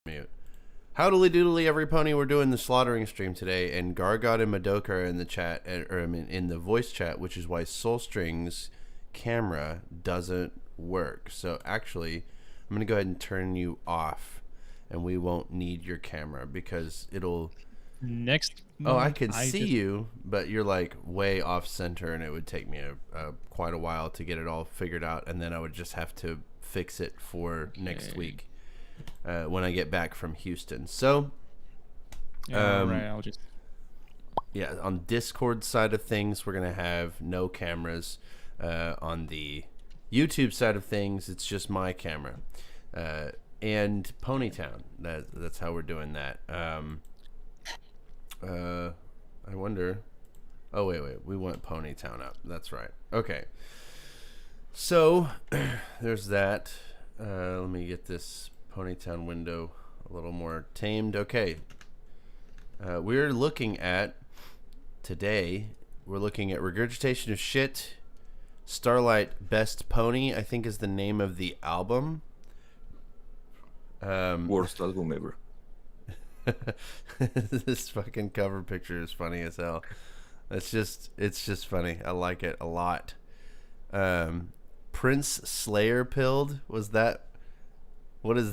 Mute. Howdily doodly, every pony. We're doing the slaughtering stream today, and Gargot and Madoka are in the chat, or I mean in the voice chat, which is why Soulstring's camera doesn't work. So actually, I'm gonna go ahead and turn you off, and we won't need your camera because it'll. Next. Oh, I can see you, but you're like way off center, and it would take me quite a while to get it all figured out, and then I would just have to fix it for next week when I get back from Houston. So, right, I'll just. Yeah, on Discord side of things, we're gonna have no cameras. On the YouTube side of things, it's just my camera, and Ponytown. That's how we're doing that. I wonder. Oh wait, we want Ponytown up. That's right. Okay. So there's that. Let me get this Ponytown window a little more tamed. Okay. We're looking at today. We're looking at Regurgitation of Shit. Starlight Best Pony, I think, is the name of the album. Worst album ever. This fucking cover picture is funny as hell. It's just funny. I like it a lot. Prince Slayer Pilled, was that? What is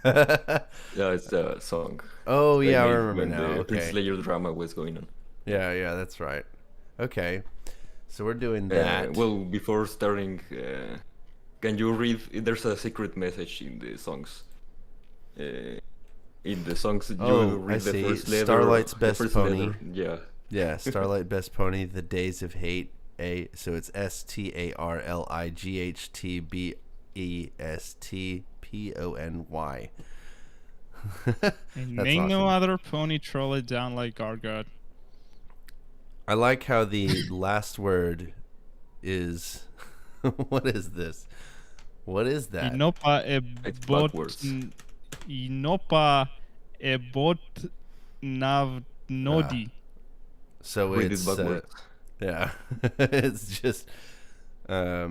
that? Yeah, it's a song. Oh yeah, I remember now. The Okay. Prince Slayer drama was going on. Yeah, that's right. Okay, so we're doing that. Well, before starting, can you read? There's a secret message in the songs. In the songs, you read I the see. first letter. Starlight's Best Pony. Letter. Yeah. Yeah, Starlight Best Pony, The Days of Hate. So it's StarlightBestPony. And make awesome. no other pony troll it down like Gargot. I like how the last word is. What is this? What is that? It's backwards. Ynopaebottnawtnodi. So Read it's it backwards. yeah, it's just a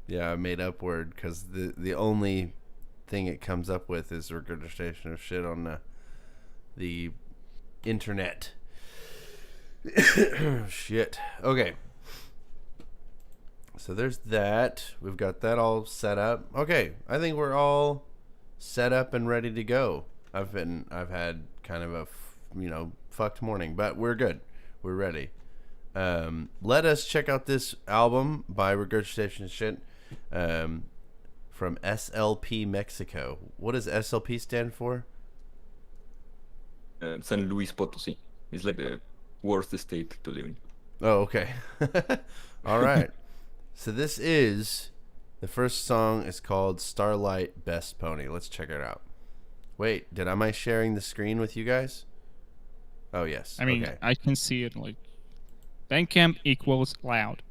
made up word because the only thing it comes up with is regurgitation of shit on the internet. Shit. Okay. So there's that. We've got that all set up. Okay, I think we're all set up and ready to go. I've had kind of a fucked morning, but we're good. We're ready. Let us check out this album by Regurgitation Shit from SLP Mexico. What does SLP stand for? San Luis Potosí. It's like the worst state to live in. Oh, okay. All right. So this is the first song is called Starlight Best Pony. Let's check it out. Wait, am I sharing the screen with you guys? Oh, yes. I mean, okay. I can see it like Bandcamp equals loud.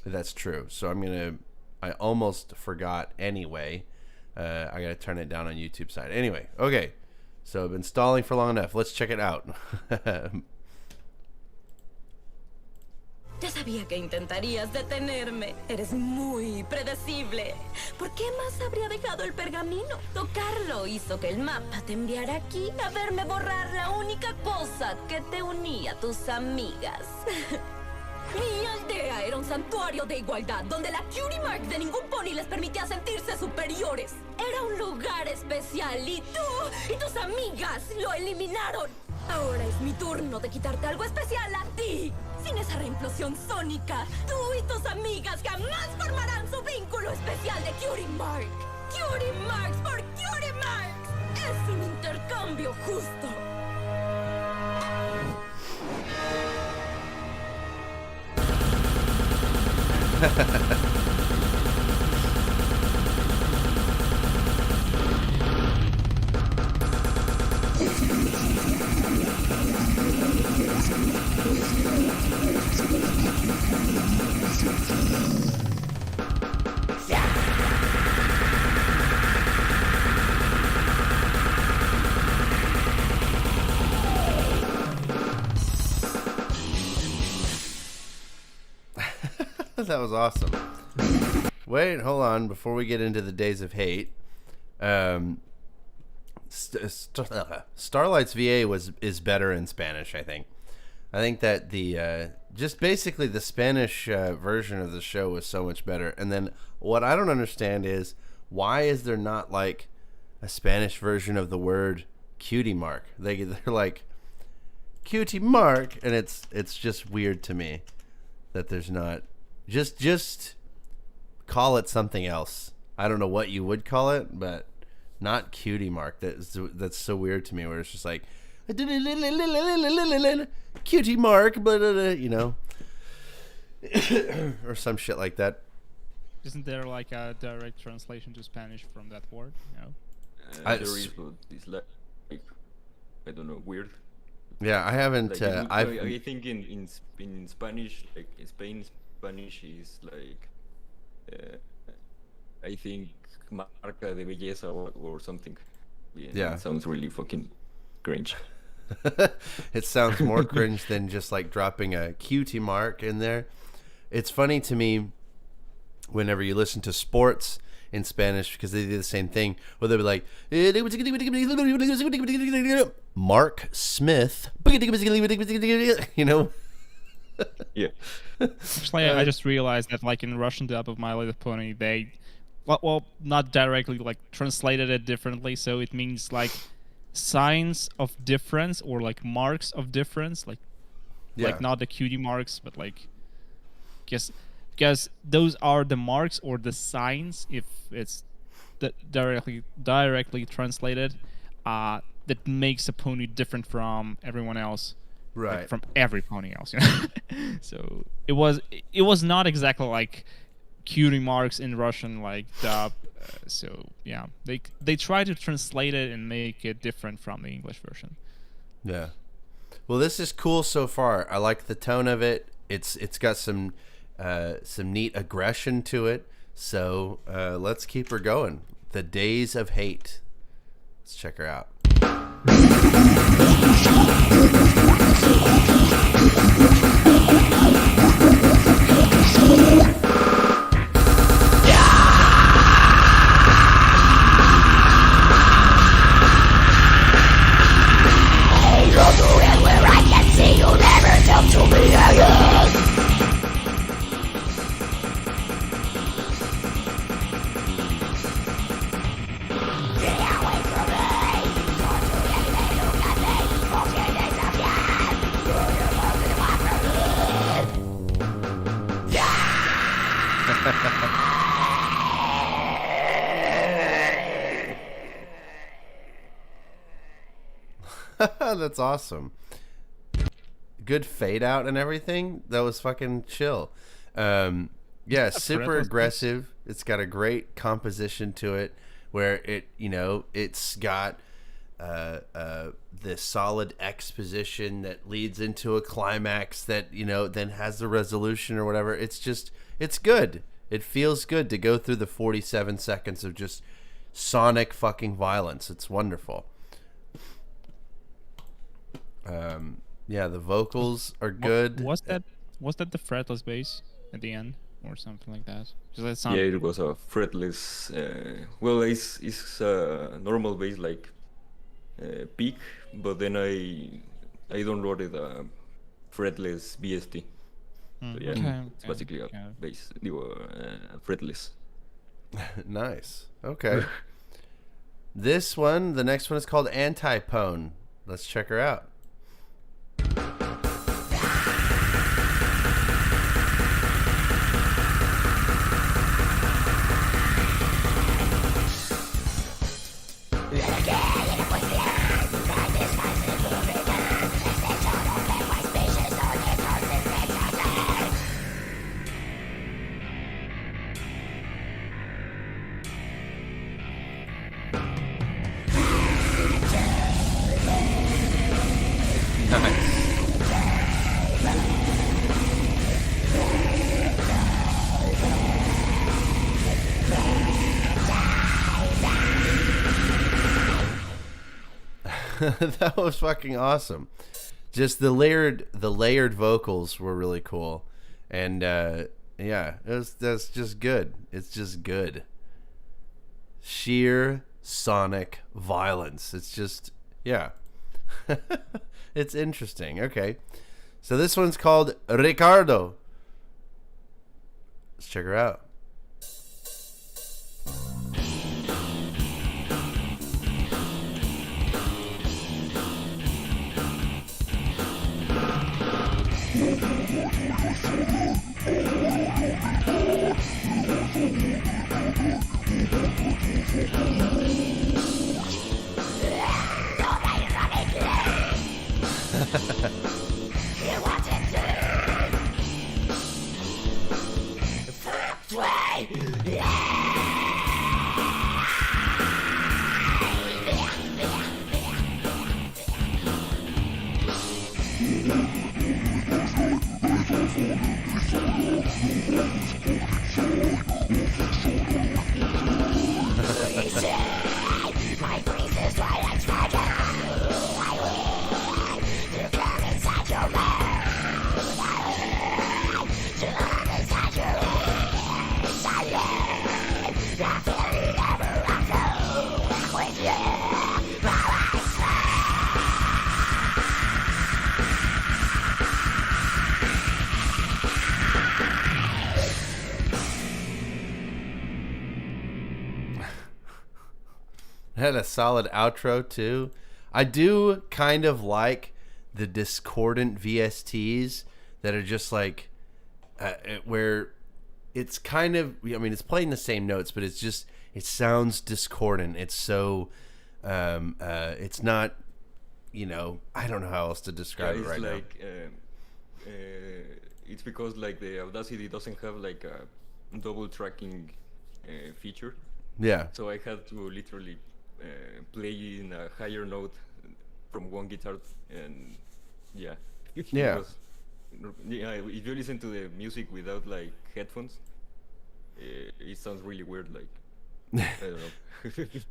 That's true. So I almost forgot anyway. I got to turn it down on YouTube side. Anyway, okay. So I've been stalling for long enough. Let's check it out. Ya sabía que intentarías detenerme. Eres muy predecible. ¿Por qué más habría dejado el pergamino? Tocarlo hizo que el mapa te enviara aquí a verme borrar la única cosa que te unía a tus amigas. Mi aldea era un santuario de igualdad donde la cutie mark de ningún pony les permitía sentirse superiores. Era un lugar especial y tú y tus amigas lo eliminaron. Ahora es mi turno de quitarte algo especial a ti. Sin esa reimplosión sónica, tú y tus amigas jamás formarán su vínculo especial de Cutie Mark. Cutie Marks por Cutie Marks. Es un intercambio justo. That was awesome. Wait, hold on. Before we get into the Days of Hate, Starlight's VA is better in Spanish, I think. I think that the just basically the Spanish version of the show was so much better. And then what I don't understand is why is there not like a Spanish version of the word cutie mark? They're like cutie mark, and it's just weird to me that there's not just call it something else. I don't know what you would call it, but not cutie mark. That's so weird to me. Where it's just like cutie mark, you know, or some shit like that. Isn't there like a direct translation to Spanish from that word? No. There is, but it's like I don't know, weird. Yeah, I haven't. Like, I think in Spanish, like in Spain, Spanish is like I think marca de belleza or something. Yeah, it sounds really fucking cringe. It sounds more cringe than just like dropping a cutie mark in there. It's funny to me whenever you listen to sports in Spanish because they do the same thing where they'll be like Mark Smith, you know. Yeah. Actually, I just realized that like in Russian dub of My Little Pony, they well not directly like translated it differently, so it means like signs of difference or like marks of difference, like not the cutie marks, but like because those are the marks or the signs if it's directly translated that makes a pony different from everyone else, right? Like from every pony else, you know? So it was not exactly like cutie marks in Russian like dub. So yeah, they try to translate it and make it different from the English version. Yeah. Well, this is cool so far. I like the tone of it. It's got some neat aggression to it. So let's keep her going. The Days of Hate. Let's check her out. That's awesome. Good fade out and everything. That was fucking chill. Yeah, super aggressive. It's got a great composition to it where it, you know, it's got this solid exposition that leads into a climax that, you know, then has the resolution or whatever. It's good. It feels good to go through the 47 seconds of just sonic fucking violence. It's wonderful. Yeah, the vocals are good. Was that the fretless bass at the end or something like that? Yeah, it was a fretless. Well, it's a normal bass like peak, but then I downloaded a fretless BST. So yeah, it's basically a bass, fretless. Nice. Okay. The next one is called Anti-Pone. Let's check her out. That was fucking awesome. Just the layered vocals were really cool, and yeah, that's just good. It's just good. Sheer sonic violence. It's just, yeah. It's interesting. Okay. So this one's called Ricardo. Let's check her out. Had a solid outro too. I do kind of like the discordant VSTs that are just like where it's kind of, I mean, it's playing the same notes, but it's just, it sounds discordant. It's so it's not, you know, I don't know how else to describe it right now. It's because like the Audacity doesn't have like a double tracking feature. Yeah. So I had to literally play in a higher note from one guitar, and yeah. Yeah. Yeah. If you listen to the music without like headphones, it sounds really weird. Like I don't know.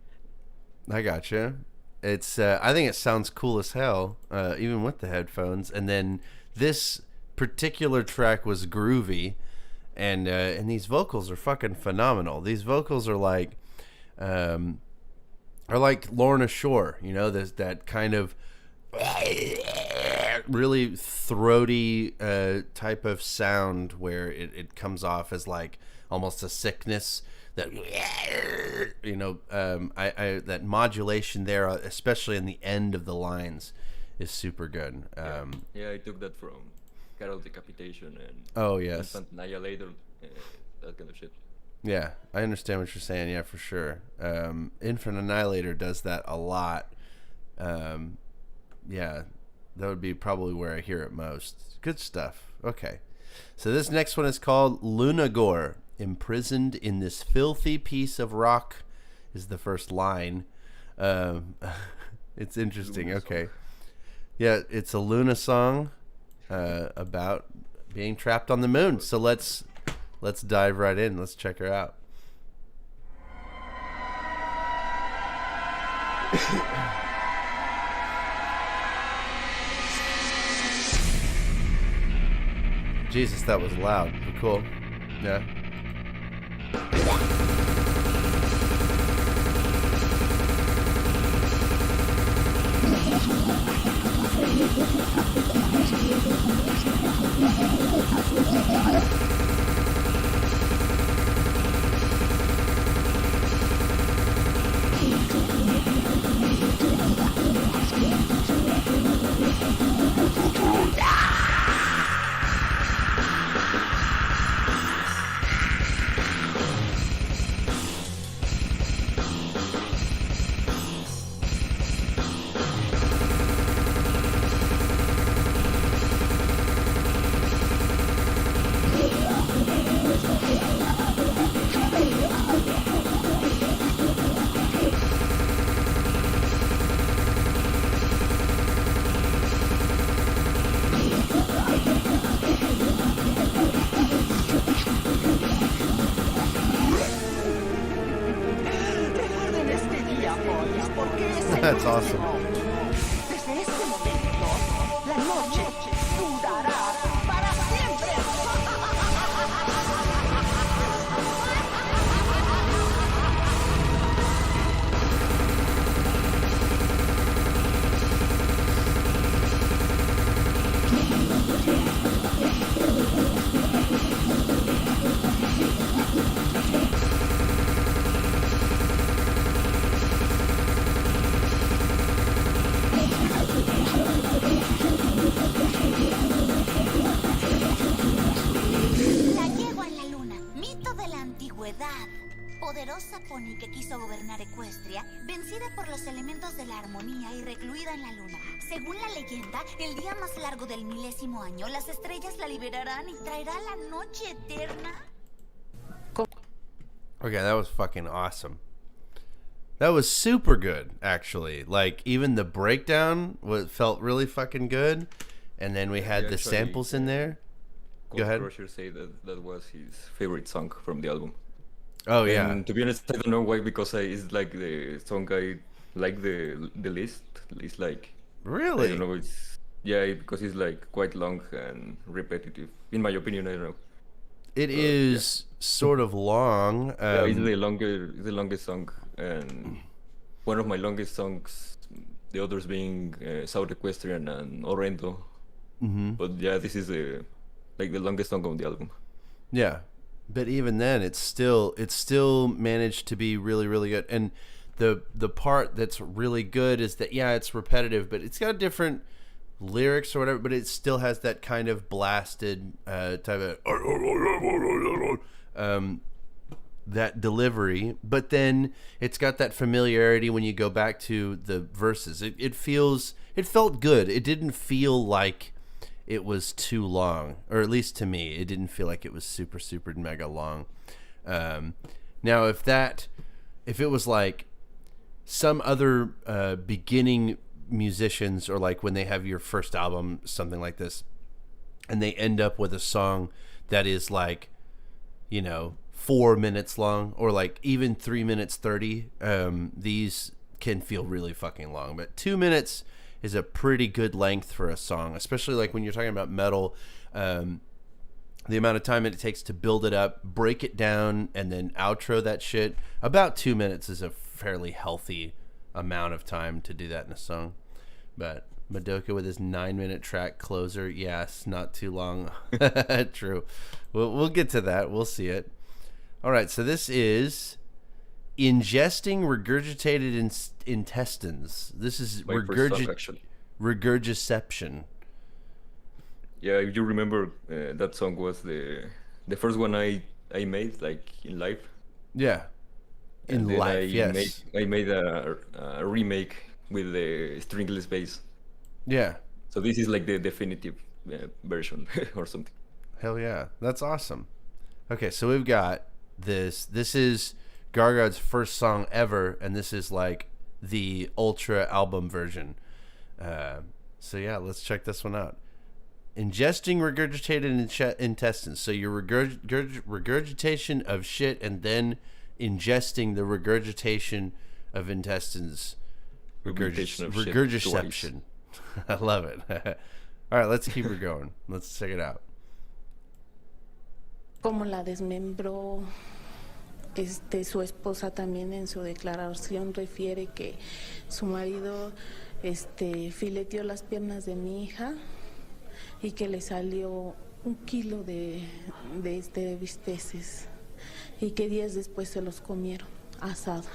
I gotcha. It's I think it sounds cool as hell, even with the headphones. And then this particular track was groovy, and these vocals are fucking phenomenal. These vocals are like Lorna Shore, you know, there's that kind of really throaty type of sound where it comes off as like almost a sickness. That, you know, I that modulation there, especially in the end of the lines, is super good. Yeah, I took that from Carol Decapitation and oh yes, Infant Annihilator, that kind of shit. Yeah, I understand what you're saying. Yeah, for sure. Infant Annihilator does that a lot. Yeah, that would be probably where I hear it most. Good stuff. Okay, so this next one is called Lunagore. Imprisoned in this filthy piece of rock is the first line. It's interesting. Okay. Yeah, it's a Luna song about being trapped on the moon. So let's dive right in. Let's check her out. Jesus, that was loud. But cool. Yeah. That's awesome. Desde este momento, la noche durará para siempre. poderosa pony que quiso gobernar Ecuestria, vencida por los elementos de la armonía y recluida en la luna. Según la leyenda, el día más largo del 1000º año, las estrellas la liberarán y traerá la noche eterna. Okay, that was fucking awesome. That was super good, actually. Like, even the breakdown felt really fucking good. And then we had the Actually, samples in there. Go ahead. Coltcrusher said that was his favorite song from the album. Oh, yeah. And to be honest, I don't know why, because it's like the song I like the list. It's like, Really? I don't know, because it's like quite long and repetitive. In my opinion, I don't know. It is sort of long. Yeah, it's the longest song, and one of my longest songs. The others being South Equestrian and Orrendo. Mm-hmm. But yeah, this is the longest song on the album. Yeah, but even then, it still managed to be really, really good. And the part that's really good is that it's repetitive, but it's got different lyrics or whatever, but it still has that kind of blasted type of that delivery. But then it's got that familiarity when you go back to the verses. It felt good. It didn't feel like it was too long, or at least to me, it didn't feel like it was super, super mega long. Now, if it was like some other beginning musicians, or like when they have your first album, something like this, and they end up with a song that is like, 4 minutes long, or like even 3 minutes 30, these can feel really fucking long. But 2 minutes is a pretty good length for a song, especially like when you're talking about metal. The amount of time it takes to build it up, break it down, and then outro that shit, about 2 minutes is a fairly healthy amount of time to do that in a song. But Madoka with his 9-minute track closer, yes, not too long. True. We'll get to that. We'll see it. All right, so this is Ingesting Regurgitated Intestines. This is My first song, actually. Regurgitation. Yeah, if you remember, that song was the first one I made, like, in live. Yeah. In And then life, yes. I made a remake with the stringless bass. Yeah. So this is like the definitive version or something. Hell yeah. That's awesome. Okay, so we've got this. This is Gargod's first song ever, and this is like the ultra album version. So yeah, let's check this one out. Ingesting regurgitated intestines. So your regurgitation of shit, and ingesting the regurgitation of intestines. Regurgitation. I love it. All right, let's keep her going. Let's check it out. Como la desmembró su esposa, también en su declaración refiere que su marido fileteó las piernas de mi hija y que le salió 1 kilo de bisteces y que días después se los comieron asados.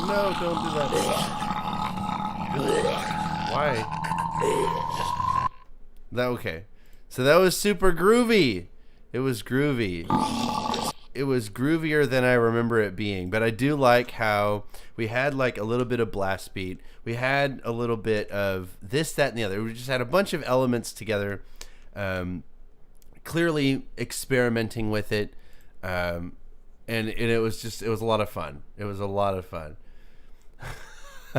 No, don't do that. Why? Okay. So that was super groovy. It was groovy. It was groovier than I remember it being. But I do like how we had like a little bit of blast beat. We had a little bit of this, that, and the other. We just had a bunch of elements together. Clearly experimenting with it. and it was a lot of fun. It was a lot of fun.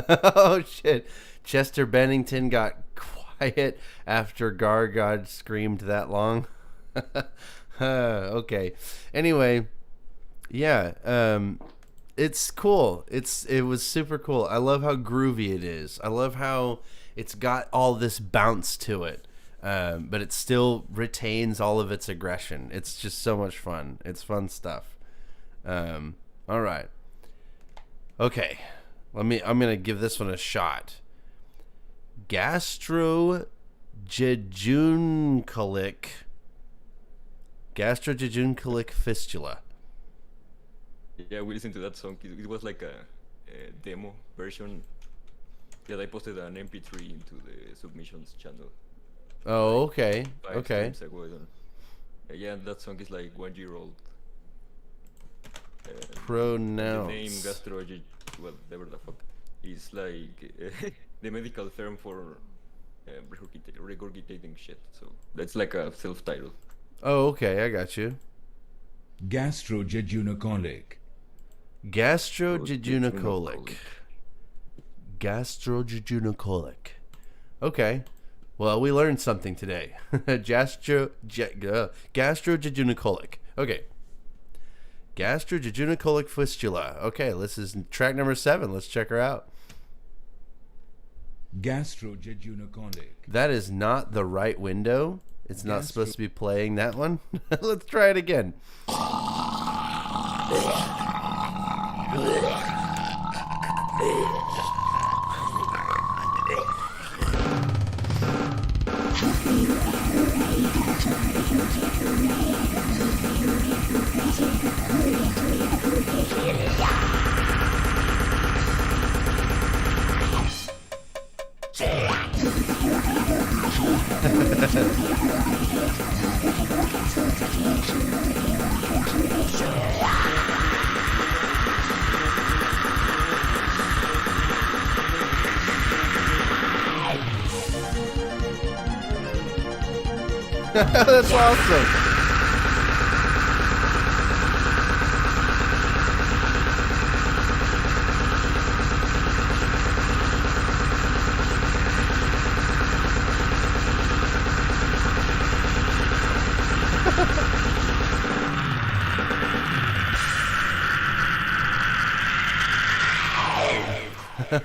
Oh shit! Chester Bennington got quiet after Gargod screamed that long. Okay. Anyway, yeah. It's cool. It was super cool. I love how groovy it is. I love how it's got all this bounce to it, but it still retains all of its aggression. It's just so much fun. It's fun stuff. All right. Okay. I'm gonna give this one a shot. Gastrojejunocolic Fistula. Yeah, we listened to that song. It was like a demo version. Yeah, I posted an MP3 into the submissions channel. Oh, okay. 5 Okay. times ago, I don't- yeah, that song is like 1 year old. The name Pronounce. whatever the fuck, is like the medical term for regurgitating shit. So that's like a self-title. Oh, okay. I got you. Gastrojejunocolic. Gastrojejunocolic. Gastrojejunocolic. Okay. Well, we learned something today. Gastrojejunocolic. Okay. Gastrojejunocolic Fistula. Okay, this is track number 7. Let's check her out. Gastrojejunocolic. That is not the right window. It's not supposed to be playing that one. Let's try it again. That's awesome.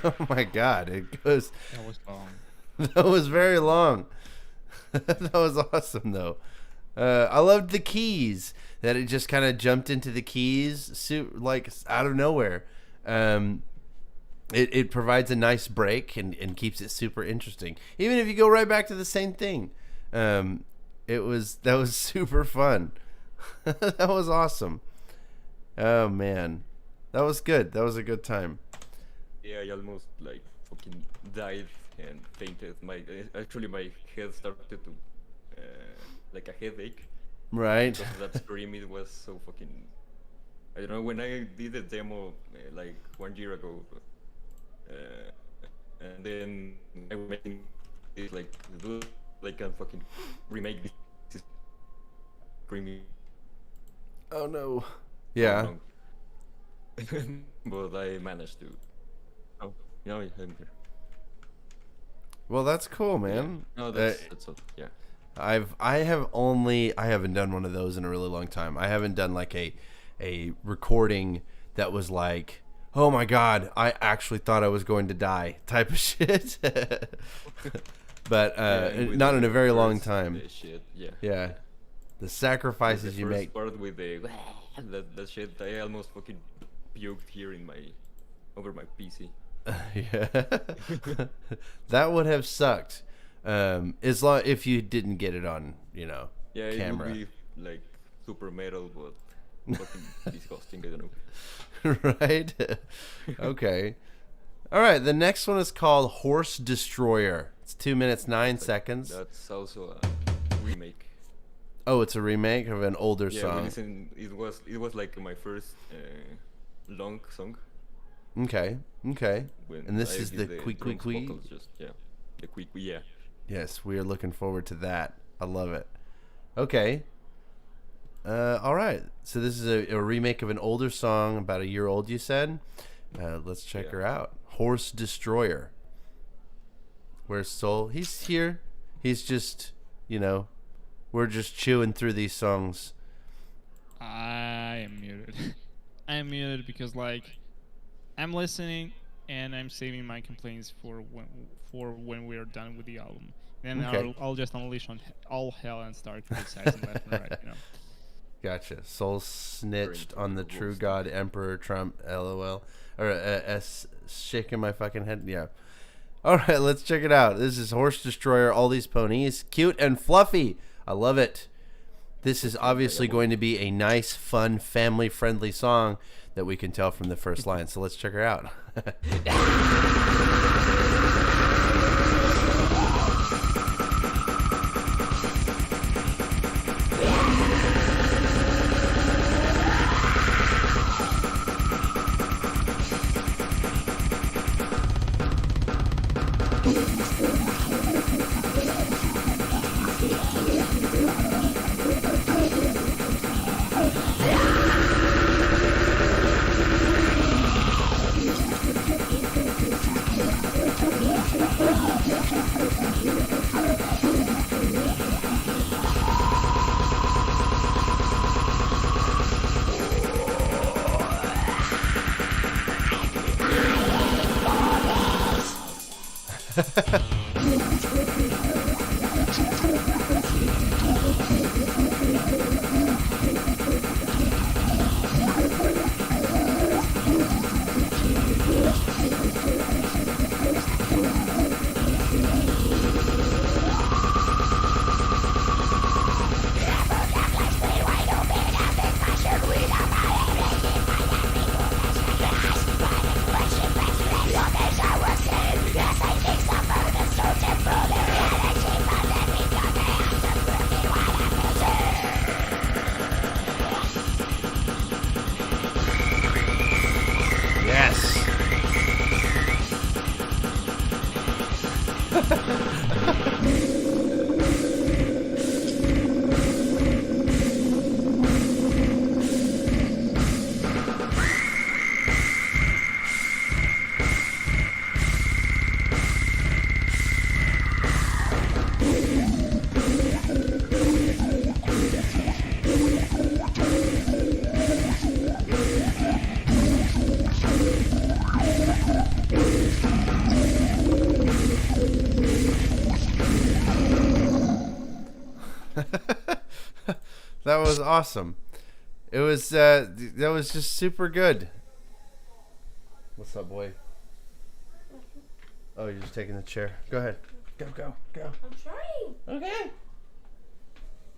Oh my god, it goes. That was long. That was very long. That was awesome, though. I loved the keys. That it just kind of jumped into the keys, like out of nowhere. It provides a nice break and keeps it super interesting. Even if you go right back to the same thing, that was super fun. That was awesome. Oh man, that was good. That was a good time. Yeah, I almost like fucking died and fainted. Actually my head started to like a headache. Right. Because of that scream, it was so fucking. I don't know, when I did the demo like 1 year ago, and then I was making it like, dude, I can fucking remake this screaming. Oh no. Yeah. But I managed to. Oh, yeah, I'm here. Well, that's cool, man. No, that's all. Yeah. I haven't done one of those in a really long time. I haven't done like a recording that was like, oh my god, I actually thought I was going to die type of shit. But not in a very long time. Shit, yeah. Yeah. The sacrifices the you first make. part with the that shit, I almost fucking puked here over my PC. Yeah. That would have sucked. As long if you didn't get it on, Yeah, camera. it would be like super metal, but fucking disgusting. I don't know. Right? Okay. All right. The next one is called Horse Destroyer. It's 2 minutes 9 seconds. That's also a remake. Oh, it's a remake of an older Yeah, song. we listened, it was like my first long song. Okay. When And this I is did the drums, Qui. vocals, just, yeah, the Qui, Yes, we are looking forward to that. I love it. Okay. All right. So this is a remake of an older song, about a year old, you said. Let's check her out. Horse Destroyer. Where's Soul? He's here. He's just, we're just chewing through these songs. I am muted. I am muted because, I'm listening and I'm saving my complaints for when we're done with the album. Then Okay. I'll just unleash on all hell and start criticizing left and right. Gotcha. Soul snitched on the true God Emperor Trump. LOL. Or shaking my fucking head. Yeah. All right, let's check it out. This is Horse Destroyer. All these ponies, cute and fluffy. I love it. This is obviously going to be a nice, fun, family-friendly song that we can tell from the first line. So let's check her out. That was awesome. It was that was just super good. What's up, boy? Oh, you're just taking the chair. Go ahead. Go. I'm trying. Okay.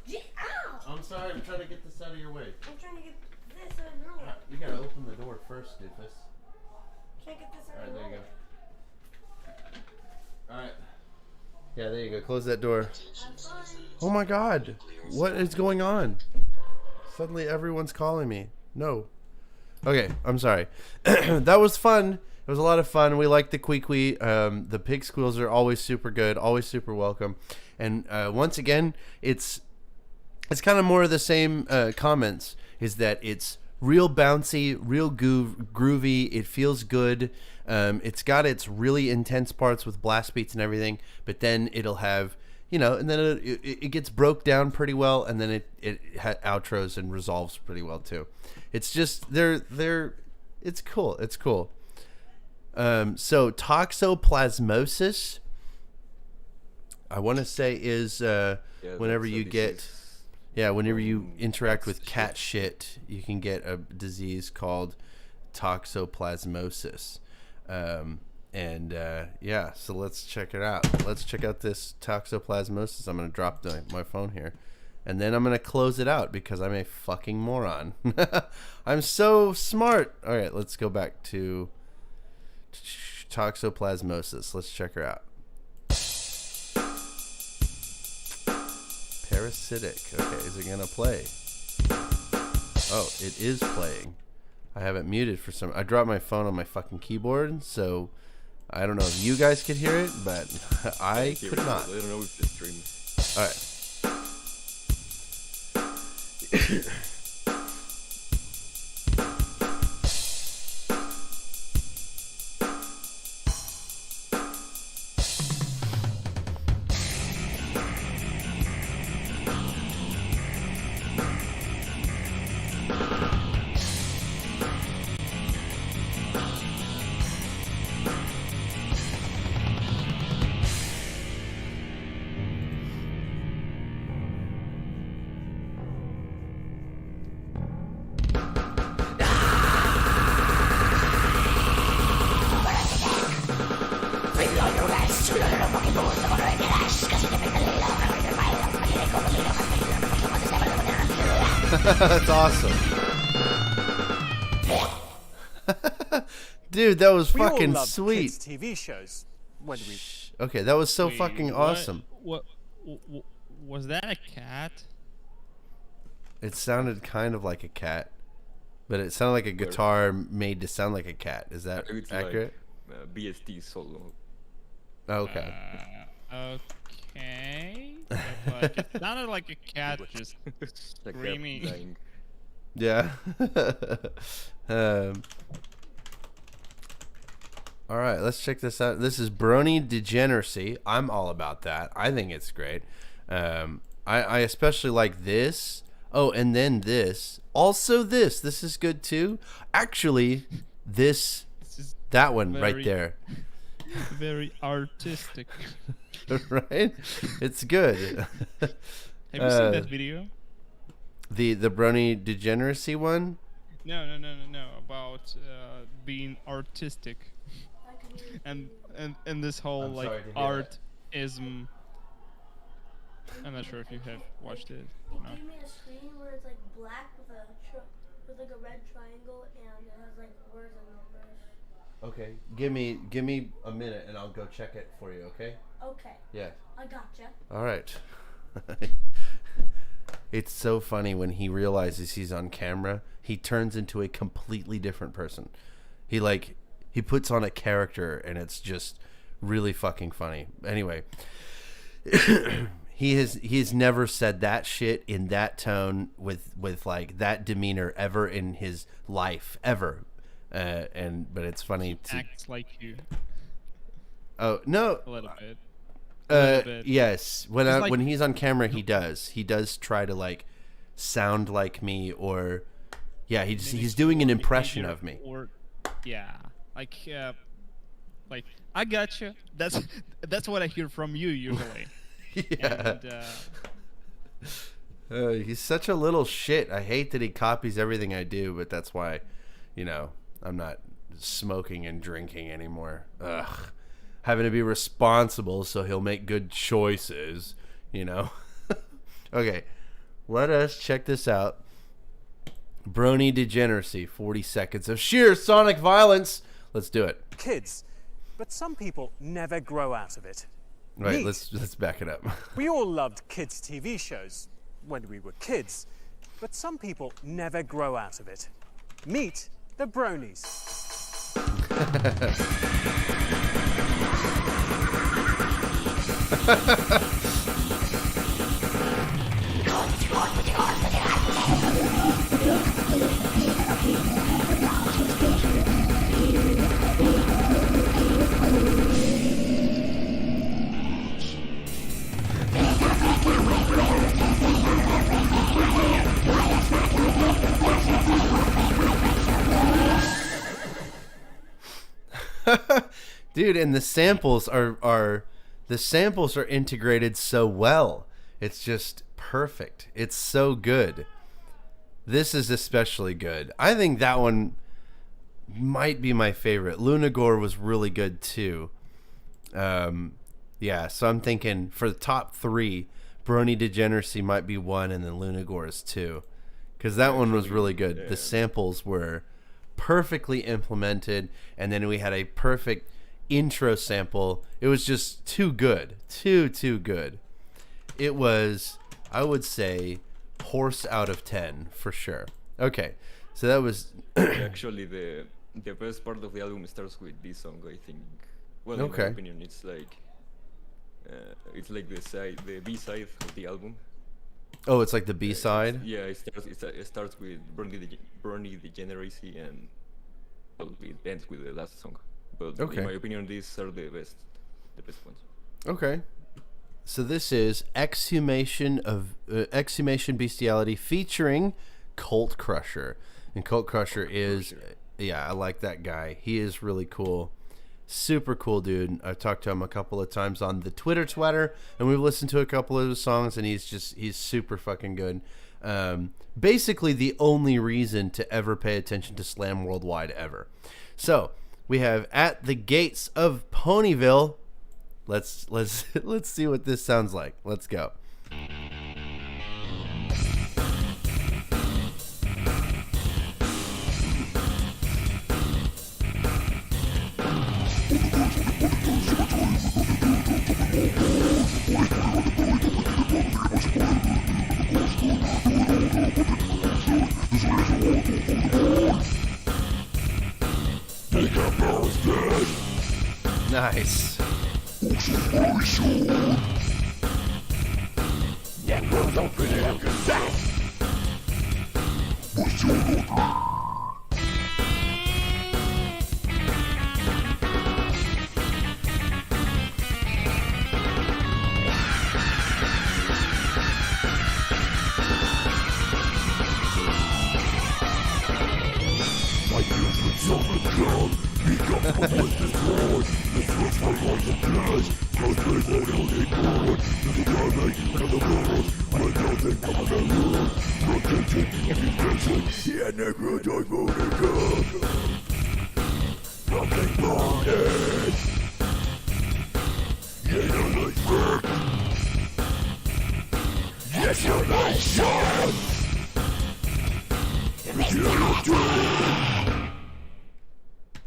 Ow! I'm sorry. I'm trying to get this out of your way. I'm trying to get this out of the room. You gotta open the door first, doofus. Can't get this out All of right, the there room. you go. All right. Yeah, there you go. Close that door. I'm fine. Oh my God! What is going on? Suddenly, everyone's calling me. No. Okay, I'm sorry. That was fun. It was a lot of fun. We like the Queequee. The pig squeals are always super good, always super welcome. And once again, it's kind of more of the same comments. Is that it's real bouncy, real groovy. It feels good. It's got its really intense parts with blast beats and everything, but then it'll have, and then it gets broke down pretty well, and then it outros and resolves pretty well too. It's just it's cool. It's cool. So Toxoplasmosis, I want to say is whenever you get. Yeah, whenever you interact with cat shit, you can get a disease called toxoplasmosis. So let's check it out. Let's check out this toxoplasmosis. I'm going to drop my phone here. And then I'm going to close it out because I'm a fucking moron. I'm so smart. All right, let's go back to toxoplasmosis. Let's check her out. Parasitic. Okay, is it gonna play? Oh, it is playing. I have it muted for some. I dropped my phone on my fucking keyboard, so I don't know if you guys could hear it, but I could not. I don't know if the stream. All right. That's awesome. Dude, that was fucking sweet. TV shows when we Okay, that was so Wait, fucking awesome. What was that a cat? It sounded kind of like a cat, but it sounded like a guitar made to sound like a cat. Is that It's accurate? like BST solo. Okay. Okay. But, like, it sounded like a cat just Like screaming. dying. Yeah. All right, let's check this out. This is Brony Degeneracy. I'm all about that. I think it's great. I especially like this. Oh, and then this. Also this. This is good too. Actually, that one right very- there. Very artistic. Right? It's good. Have you seen that video? The Brony Degeneracy one? No. About being artistic, and this whole I'm like sorry to hear that. artism. I'm not sure if you have watched it. He No. gave me a screen where it's like black with like a red triangle and it has like words and numbers. Okay. Give me a minute and I'll go check it for you, okay? Okay, Yeah. I gotcha. All right. It's so funny when he realizes he's on camera, he turns into a completely different person. He puts on a character and it's just really fucking funny. Anyway, he has never said that shit in that tone with like that demeanor ever in his life ever. But it's funny to Acts like you Oh, no. a little bit. Bit. Yes. When Just like- when he's on camera, he does try to like sound like me, or yeah, he's doing an impression of me. Or yeah, like I gotcha. That's what I hear from you usually. Yeah. And, He's such a little shit. I hate that he copies everything I do, but that's why, I'm not smoking and drinking anymore. Ugh. Having to be responsible so he'll make good choices, Okay, let us check this out. Brony Degeneracy, 40 seconds of sheer sonic violence. Let's do it. kids, but some people never grow out of it. Right, Me. let's back it up. We all loved kids' TV shows when we were kids, but some people never grow out of it. Meet the Bronies. Dude, and the samples are integrated so well. It's just perfect. It's so good. This is especially good. I think that one might be my favorite. Lunagore was really good too. Yeah, so I'm thinking for the top 3, Brony Degeneracy might be 1, and then Lunagore is 2. Because that one was really good. Yeah. The samples were perfectly implemented, and then we had a perfect intro sample. It was just too good. Too good. It was, I would say, horse out of 10 for sure. Okay, so that was Actually, the best part of the album starts with this song, I think. Well, in Okay. my opinion, it's like the B side of the album. Oh, it's like the B side. Yeah, it starts with Brony Degeneracy, and well, it ends with the last song. But in my opinion, these are the best ones. Okay. So this is Exhumation Bestiality featuring Coltcrusher. And Coltcrusher is, yeah, I like that guy. He is really cool. Super cool dude. I've talked to him a couple of times on the Twitter, and we've listened to a couple of his songs, and he's super fucking good. Basically the only reason to ever pay attention to Slam Worldwide ever. So we have At the Gates of Ponyville. Let's see what this sounds like. Let's go. Nice.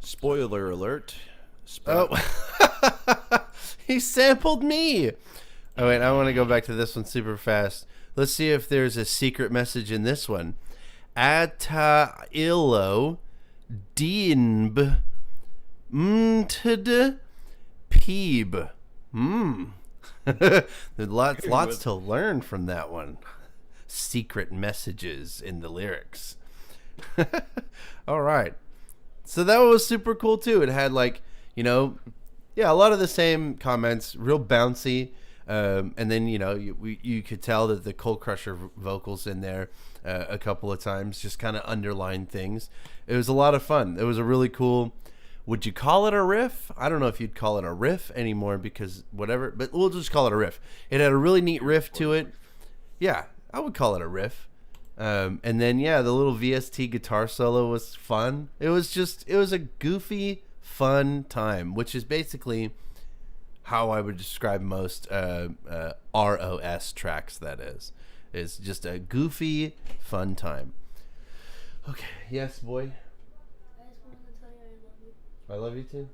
Spoiler alert. Oh, he sampled me. Oh, wait, I want to go back to this one super fast. Let's see if there's a secret message in this one. Ata-illo dinb mtd peeb. There's lots to learn from that one. Secret messages in the lyrics. All right. So that was super cool too. It had a lot of the same comments, real bouncy. And then, you could tell that the Coltcrusher vocals in there a couple of times just kind of underlined things. It was a lot of fun. It was a really cool, would you call it a riff? I don't know if you'd call it a riff anymore because whatever, but we'll just call it a riff. It had a really neat riff to it. Yeah, I would call it a riff. And then, the little VST guitar solo was fun. It was a goofy, fun time, which is basically how I would describe most ROS tracks, that is just a goofy, fun time. Okay, yes, boy. I just wanted to tell you I love you. I love you too.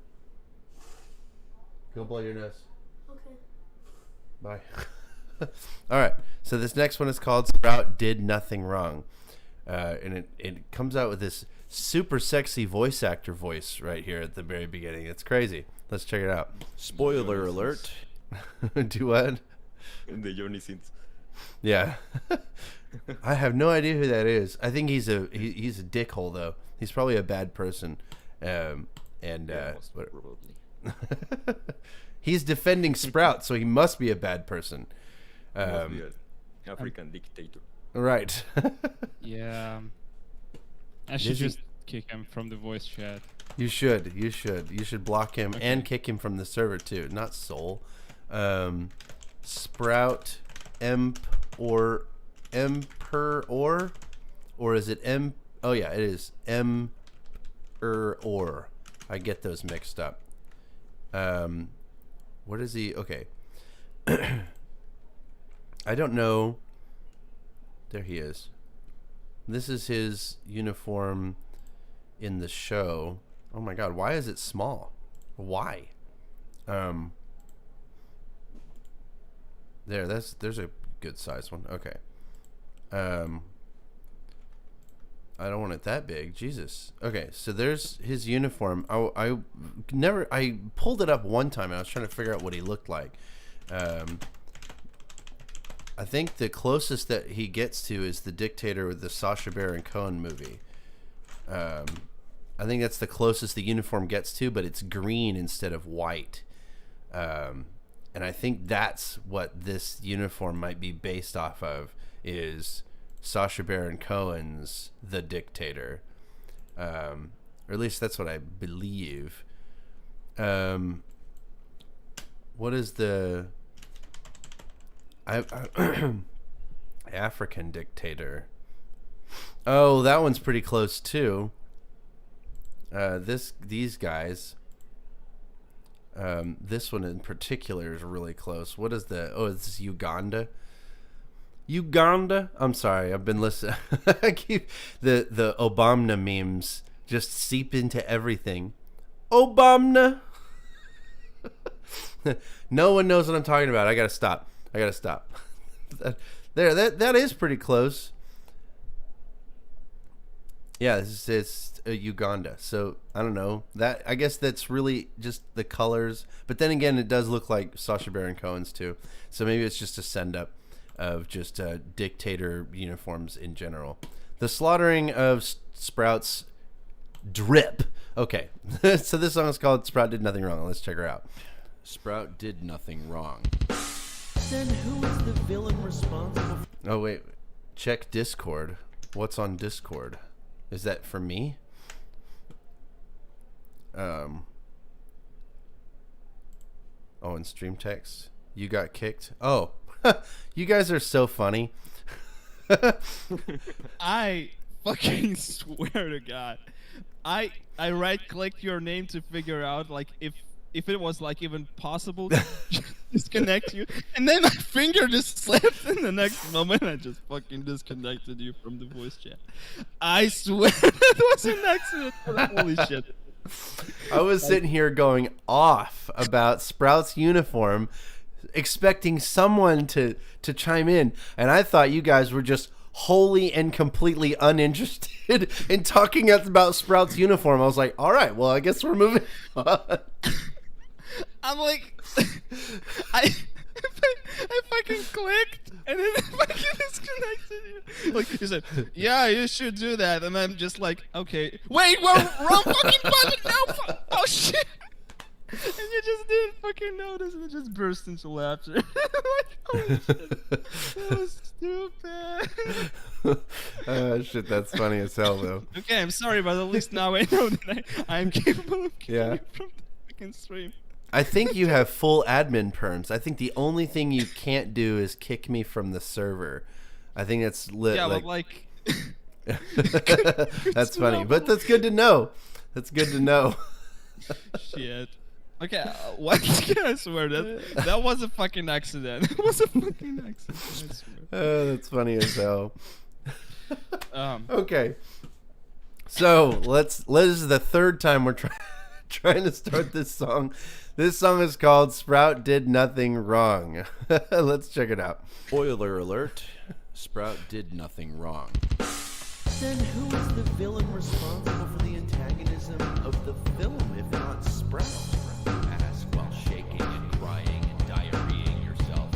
Go blow your nose. Okay. Bye. All right, so this next one is called Sprout Did Nothing Wrong. And it comes out with this super sexy voice actor voice right here at the very beginning. It's crazy. Let's check it out. Spoiler alert. Do what? In the Johnny Sins. Yeah. I have no idea who that is. I think he's a dickhole though. He's probably a bad person. Probably. He's defending Sprout, so he must be a bad person. Must be an African dictator. Right. Yeah. I should just kick him from the voice chat. You should. You should block him and kick him from the server too. Not Soul. Sprout or Emperor or is it M? Oh yeah, it is or. I get those mixed up. What is he? Okay. I don't know. There he is. This is his uniform in the show. Oh my god, why is it small? Why? There's a good size one. Okay. I don't want it that big. Jesus. Okay, so there's his uniform. I pulled it up one time and I was trying to figure out what he looked like. I think the closest that he gets to is the Dictator with the Sacha Baron Cohen movie. I think that's the closest the uniform gets to, but it's green instead of white. And I think that's what this uniform might be based off of, is Sacha Baron Cohen's The Dictator. Or at least that's what I believe. What is the African dictator? Oh, that one's pretty close too. These guys. This one in particular is really close. What is the? Oh, it's Uganda. Uganda. I'm sorry. I've been listening. I keep the Obama memes just seep into everything. Obama. No one knows what I'm talking about. I gotta stop. That is pretty close. Yeah, it's Uganda. So I don't know. That, I guess that's really just the colors. But then again, it does look like Sacha Baron Cohen's too. So maybe it's just a send up of just dictator uniforms in general. The slaughtering of Sprout's drip. Okay, so this song is called "Sprout Did Nothing Wrong." Let's check her out. Sprout did nothing wrong. Then who is the villain responsible? Oh wait, check Discord. What's on Discord? Is that for me? Oh, in stream text, you got kicked. Oh, you guys are so funny. I fucking swear to God, I right clicked your name to figure out like if it was like even possible to disconnect you, and then my finger just slipped in the next moment. I just fucking disconnected you from the voice chat. I swear that was an accident. Holy shit. I was sitting here going off about Sprout's uniform, expecting someone to chime in, and I thought you guys were just wholly and completely uninterested in talking about Sprout's uniform. I was like, all right, well, I guess we're moving on. I'm like, I fucking clicked, and then I fucking disconnected you. Like, you said, yeah, you should do that, and I'm just like, okay. Wait, wrong fucking button, no, oh shit. And you just didn't fucking notice, and it just burst into laughter. Like, holy shit, that was stupid. Shit, that's funny as hell, though. Okay, I'm sorry, but at least now I know that I'm capable of kicking Yeah. you from the fucking stream. I think you have full admin perms. I think the only thing you can't do is kick me from the server. I think that's lit. Yeah, like... but like... That's funny, but that's good to know. That's good to know. Shit. Okay, what? I swear that was a fucking accident. It was a fucking accident, I swear. That's funny as hell. Um, Okay. So this is the third time we're trying to start this song. This song is called "Sprout Did Nothing Wrong." Let's check it out. Spoiler alert. Sprout did nothing wrong. Then who is the villain responsible for the antagonism of the film, if not Sprout? Ask while shaking and crying and diarrheaing yourself.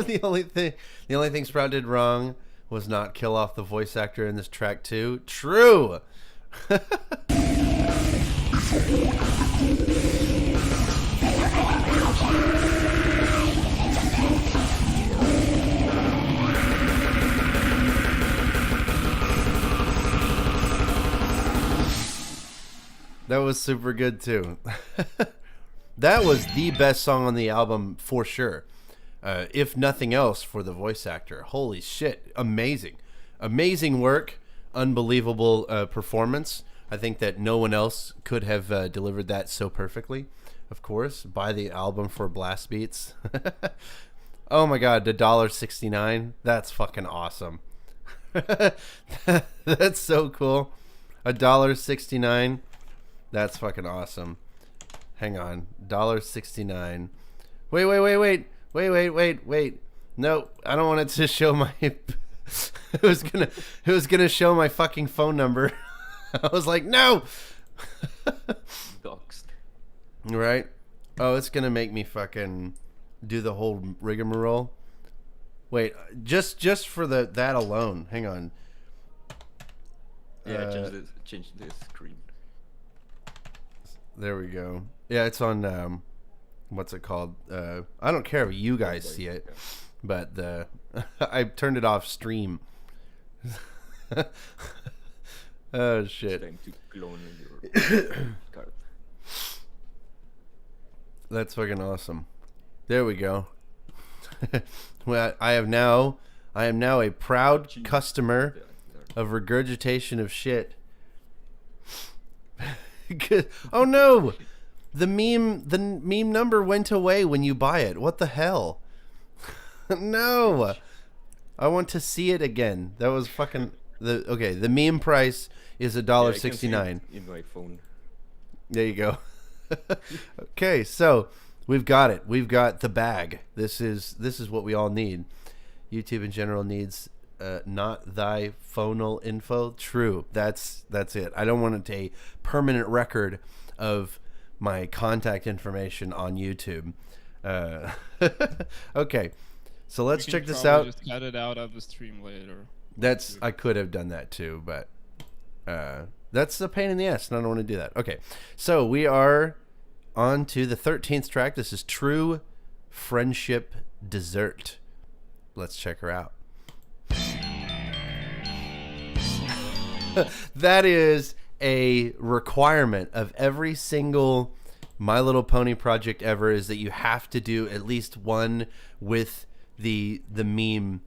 The only thing Sprout did wrong was not kill off the voice actor in this track too. True. That was super good too. That was the best song on the album for sure. If nothing else, for the voice actor. Holy shit. Amazing. Amazing work. Unbelievable performance. I think that no one else could have delivered that so perfectly. Of course, buy the album for blast beats. Oh my god, $1.69. That's fucking awesome. That's so cool. $1.69. That's fucking awesome. Hang on. $1.69. Wait. No, I don't want it to show my it was gonna show my fucking phone number. I was like, no. Doxed. Right? Oh, it's gonna make me fucking do the whole rigmarole. Wait, just for that alone. Hang on. Yeah, change the screen. There we go. Yeah, it's on what's it called? I don't care if you guys see it, but I turned it off stream. Oh shit. It's time to clone your card. That's fucking awesome. There we go. Well, I am now a proud customer of Regurgitation of shit. Oh no! The meme number went away when you buy it. What the hell? No! I want to see it again. That was fucking the meme price is $1.69. In my phone. There you go. Okay, so we've got it. We've got the bag. This is what we all need. YouTube in general needs not thy phonal info. True. That's it. I don't want a permanent record of my contact information on YouTube. Okay. So let's check this out. Just cut it out of the stream later. I could have done that too, but that's a pain in the ass, and I don't want to do that. Okay, so we are on to the 13th track. This is True Friendship Dessert. Let's check her out. That is a requirement of every single My Little Pony project ever, is that you have to do at least one with the meme.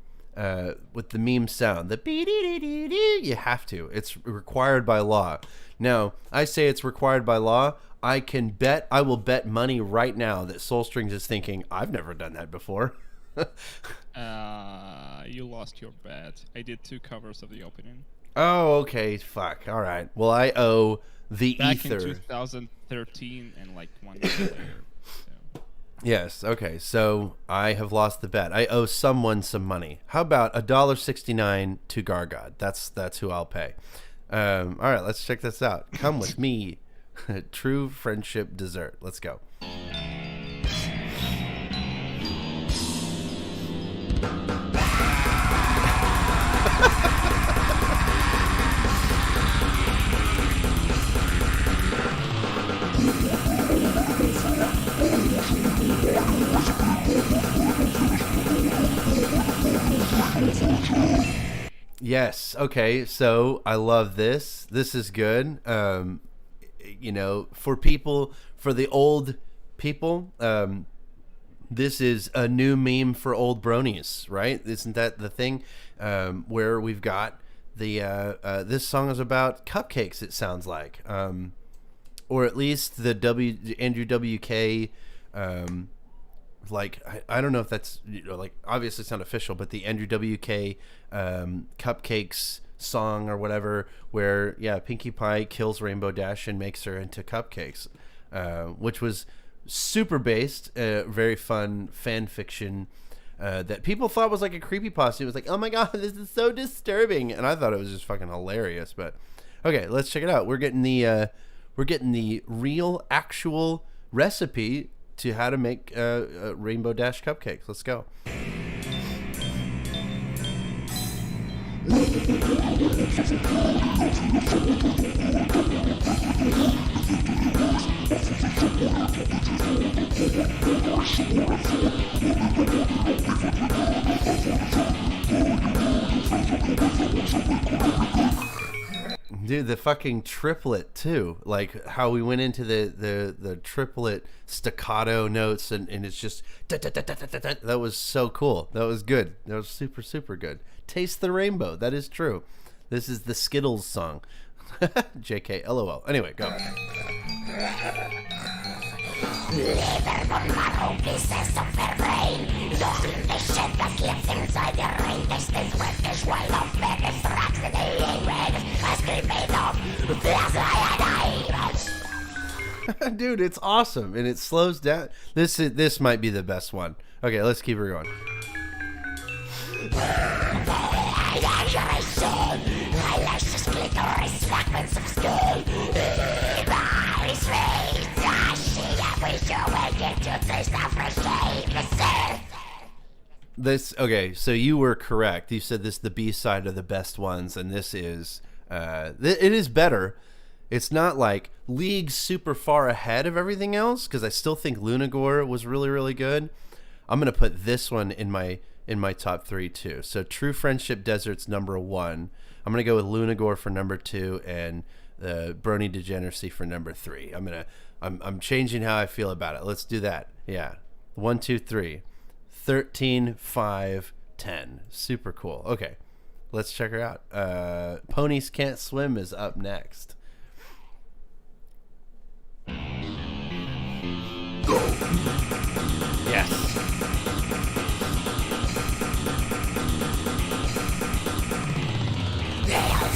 With the meme sound, you have to. It's required by law. Now, I say it's required by law. I will bet money right now that Soul Strings is thinking, I've never done that before. You lost your bet. I did 2 covers of the opening. Oh, okay. Fuck. All right. Well, I owe the Back ether. in 2013 and like 1 year later. So. Yes. Okay. So I have lost the bet. I owe someone some money. How about $1.69 to Gargod? That's who I'll pay. All right. Let's check this out. Come with me. True Friendship Dessert. Let's go. Yes. Okay. So I love this. This is good. You know, for the old people, this is a new meme for old bronies, right? Isn't that the thing? Where we've got this song is about cupcakes. It sounds like, or at least the Andrew WK. Like I don't know if that's, you know, like obviously it's not official, but the Andrew WK cupcakes song or whatever, where Pinkie Pie kills Rainbow Dash and makes her into cupcakes, which was super based, very fun fan fiction that people thought was like a creepypasta. It was like, oh my god, this is so disturbing, and I thought it was just fucking hilarious. But okay, let's check it out. We're getting the real actual recipe to how to make Rainbow Dash cupcakes. Let's go. Dude, the fucking triplet too. Like how we went into the triplet staccato notes and it's just that was so cool. That was good. That was super, super good. Taste the rainbow. That is true. This is the Skittles song. JK, LOL. Anyway, go. Dude, it's awesome and it slows down. This might be the best one. Okay, let's keep it going. This okay, so you were correct. You said this is the B side of the best ones, and this is it is better. It's not like leagues super far ahead of everything else because I still think Lunagore was really, really good. I'm gonna put this one in my top 3 too. So True Friendship Desert's number 1. I'm gonna go with Lunagore for number 2 and Brony Degeneracy for number 3. I'm changing how I feel about it. Let's do that. Yeah, 1, 2, 3, 13, 5, 10. Super cool. Okay, let's check her out. Ponies Can't Swim is up next. Yes. Yes.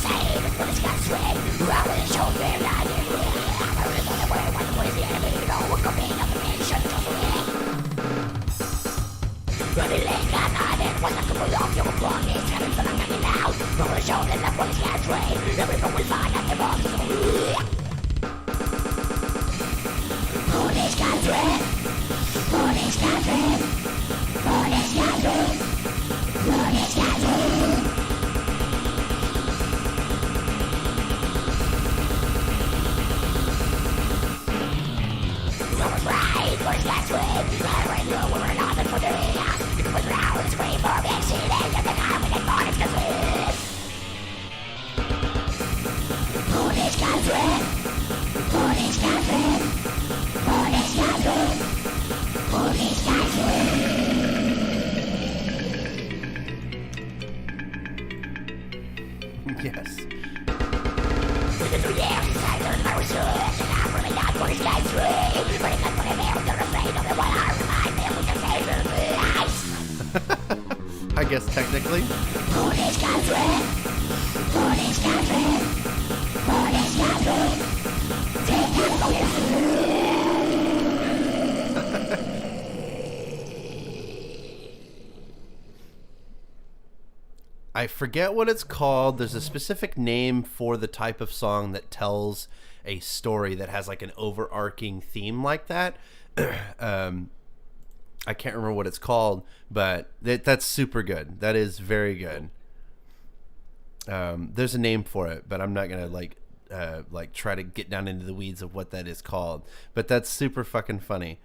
I guess technically. I forget what it's called. There's a specific name for the type of song that tells a story that has like an overarching theme like that. I can't remember what it's called, but that's super good. That is very good. There's a name for it, but I'm not gonna like try to get down into the weeds of what that is called. But that's super fucking funny.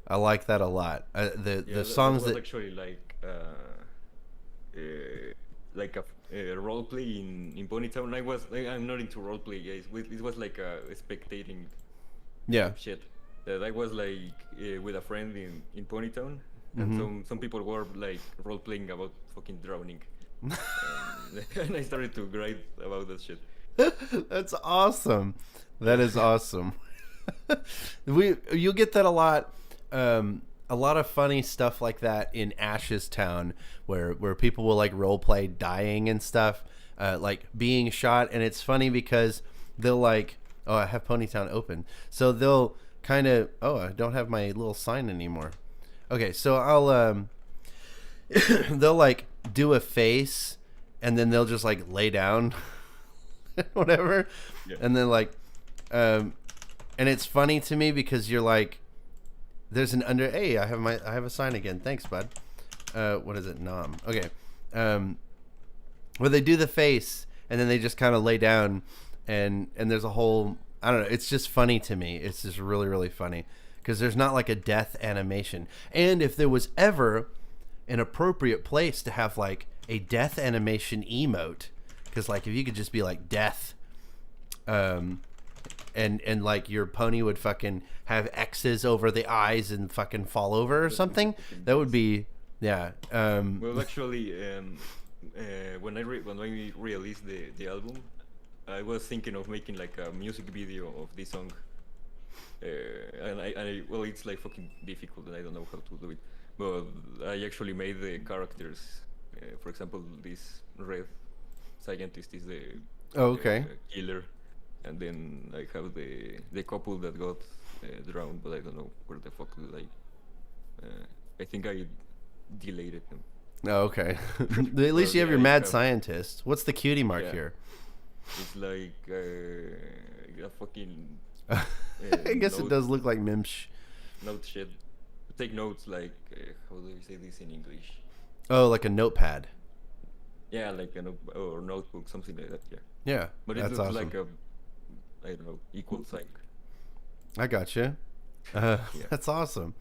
I like that a lot. The songs that actually like a role play in Ponytown. I'm not into role play, guys. It was like a spectating shit. I was like with a friend in Ponytown, and some people were like role playing about fucking drowning, and I started to write about that shit. That's awesome. That is awesome. You'll get that a lot. A lot of funny stuff like that in Ashes Town, where people will like role play dying and stuff, like being shot, and it's funny because they'll like, oh, I have Ponytown open, so they'll kind of, oh, I don't have my little sign anymore. Okay, so I'll they'll like do a face, and then they'll just like lay down, whatever, and then like, and it's funny to me because you're like, there's an hey, I have a sign again. Thanks, bud. What is it? Nom. Okay. Where they do the face and then they just kind of lay down and there's a whole, I don't know. It's just funny to me. It's just really, really funny because there's not like a death animation. And if there was ever an appropriate place to have like a death animation emote, because like if you could just be like death and like your pony would fucking have X's over the eyes and fucking fall over or something. That would be, yeah. Well, actually, when I released the album, I was thinking of making like a music video of this song. And well, it's like fucking difficult, and I don't know how to do it. But I actually made the characters. For example, this red scientist is the killer, and then I have the couple that got drowned, but I don't know where the fuck did I think I deleted them. Oh, okay. At least you have your mad scientist. What's the cutie mark here? It's like a fucking. I guess it does look like Mimsh. Note shit. Take notes, like how do you say this in English? Oh, like a notepad. Yeah, like or notebook, something like that. Yeah. Yeah, but it that's looks awesome. like a, I don't know, equal sign. I gotcha. That's awesome.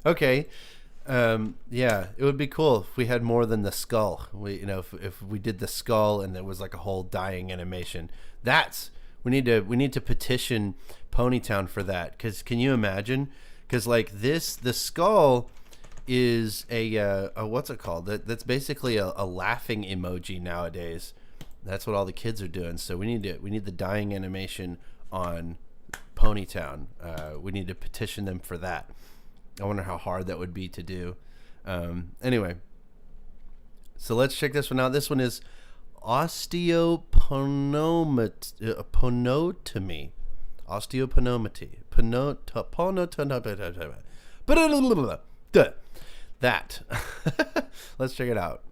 Okay. Yeah, it would be cool if we had more than the skull. If we did the skull and there was like a whole dying animation. We need to petition Ponytown for that. Because can you imagine? Because like the skull is a what's it called? That's basically a laughing emoji nowadays. That's what all the kids are doing. So we need the dying animation on Ponytown. We need to petition them for that. I wonder how hard that would be to do. Anyway, so let's check this one out. This one is Osteoponotomy. That. Let's check it out.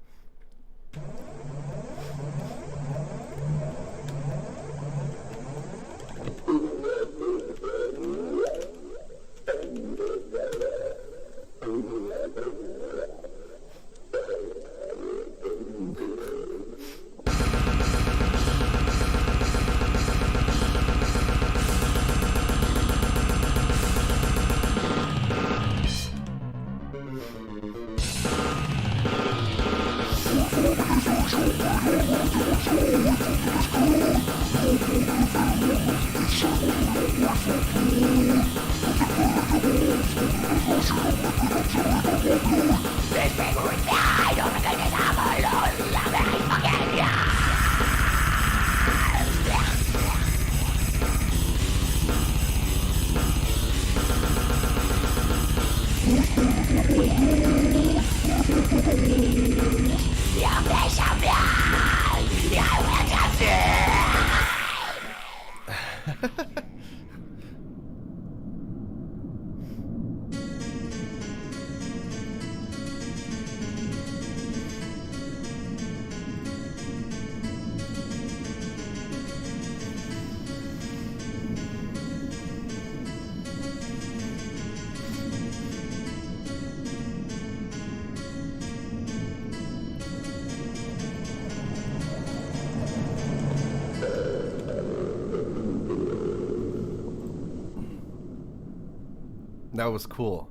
That was cool.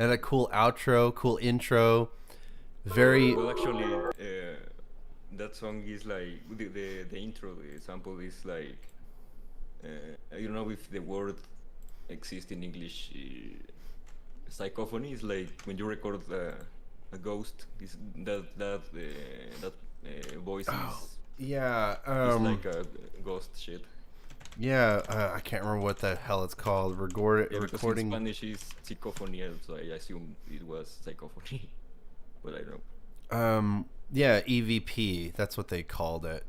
And a cool outro, cool intro. Very well. Actually, that song is like the intro. The sample is like I don't know if the word exists in English. Psychophony is like when you record a ghost. Is that voice is yeah. It's like a ghost shit. Yeah, I can't remember what the hell it's called. Recording. In Spanish is psychophony, so I assume it was psychophony, but I don't know. Yeah, EVP. That's what they called it.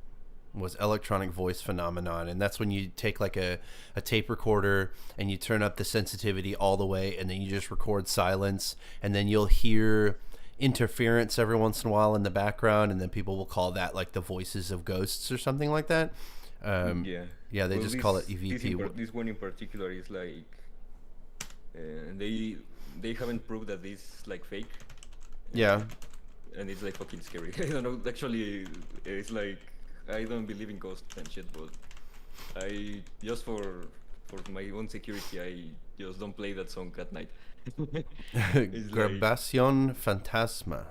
Was electronic voice phenomenon, and that's when you take like a tape recorder and you turn up the sensitivity all the way, and then you just record silence, and then you'll hear interference every once in a while in the background, and then people will call that like the voices of ghosts or something like that. Yeah, they just call it EVP. This one in particular is like they haven't proved that this is like fake. Yeah. And it's like fucking scary. I don't know. Actually, it's like I don't believe in ghosts and shit, but I just for my own security, I just don't play that song at night. Grabación Fantasma.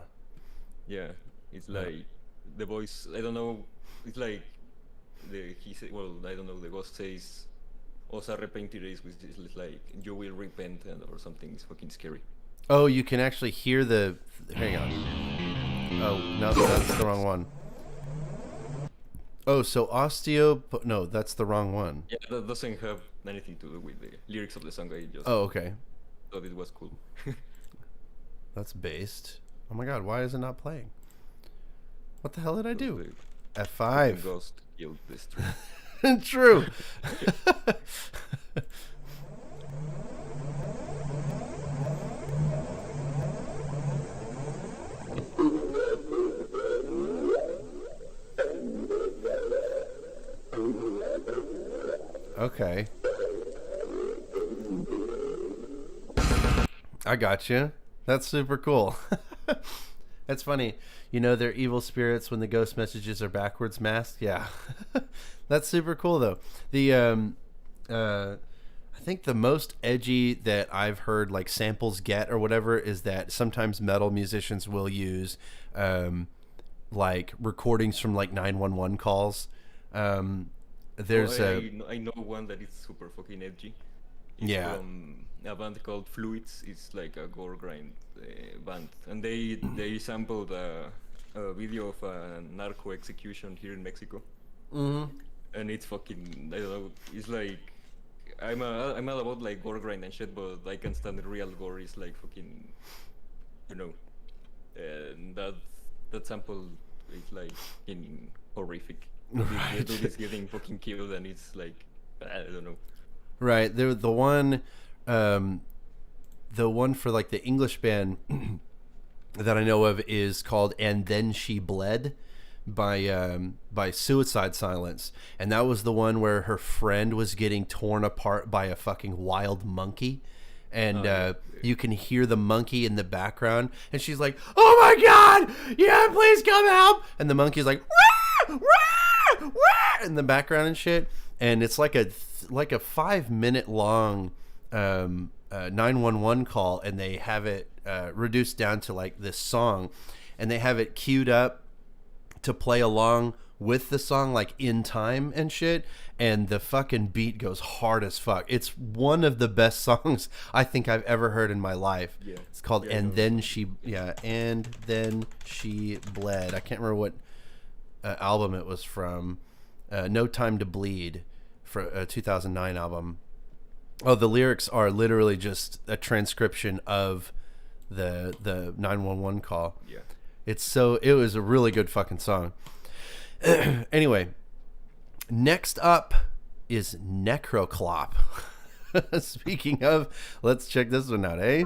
Yeah, it's like the voice. I don't know. It's like he said, well, I don't know, the ghost says, "Os arrepentiréis," which is like, "You will repent," or something. It's fucking scary. Oh, you can actually hear the. Hang on. Oh no, that's the wrong one. Oh, so No, that's the wrong one. Yeah, that doesn't have anything to do with the lyrics of the song. I just okay. Thought it was cool. That's based. Oh my god, why is it not playing? What the hell did I do? F5. Ghost killed the stream. True. Okay. I got you. That's super cool. That's funny. You know, they're evil spirits when the ghost messages are backwards masked. Yeah. That's super cool, though. I think the most edgy that I've heard, like, samples get or whatever, is that sometimes metal musicians will use, like, recordings from, like, 911 calls. There's I know one that is super fucking edgy. It's from a band called Fluids. It's like a gore grind band, and they sampled a video of a narco execution here in Mexico. Mm-hmm. And it's fucking, I don't know, it's like, I'm all about like gore grind and shit, but I can stand the real gore. Is like fucking, you know, and that sample is like fucking horrific. Right. The dude is getting fucking killed, and it's like, I don't know. Right. The one for like the English band that I know of is called "And Then She Bled" by Suicide Silence, and that was the one where her friend was getting torn apart by a fucking wild monkey, and you can hear the monkey in the background, and she's like, "Oh my god, yeah, please come help!" And the monkey's like, "Wah! Wah! Wah!" in the background and shit, and it's like a 5-minute long 911 call, and they have it reduced down to like this song, and they have it queued up to play along with the song like in time and shit, and the fucking beat goes hard as fuck. It's one of the best songs I think I've ever heard in my life. Yeah. It's called And Then She Bled. I can't remember what album it was from. No Time to Bleed, for a 2009 album. Oh, the lyrics are literally just a transcription of the 911 call. Yeah. It was a really good fucking song. Anyway, next up is Necroclop. Speaking of, let's check this one out, eh?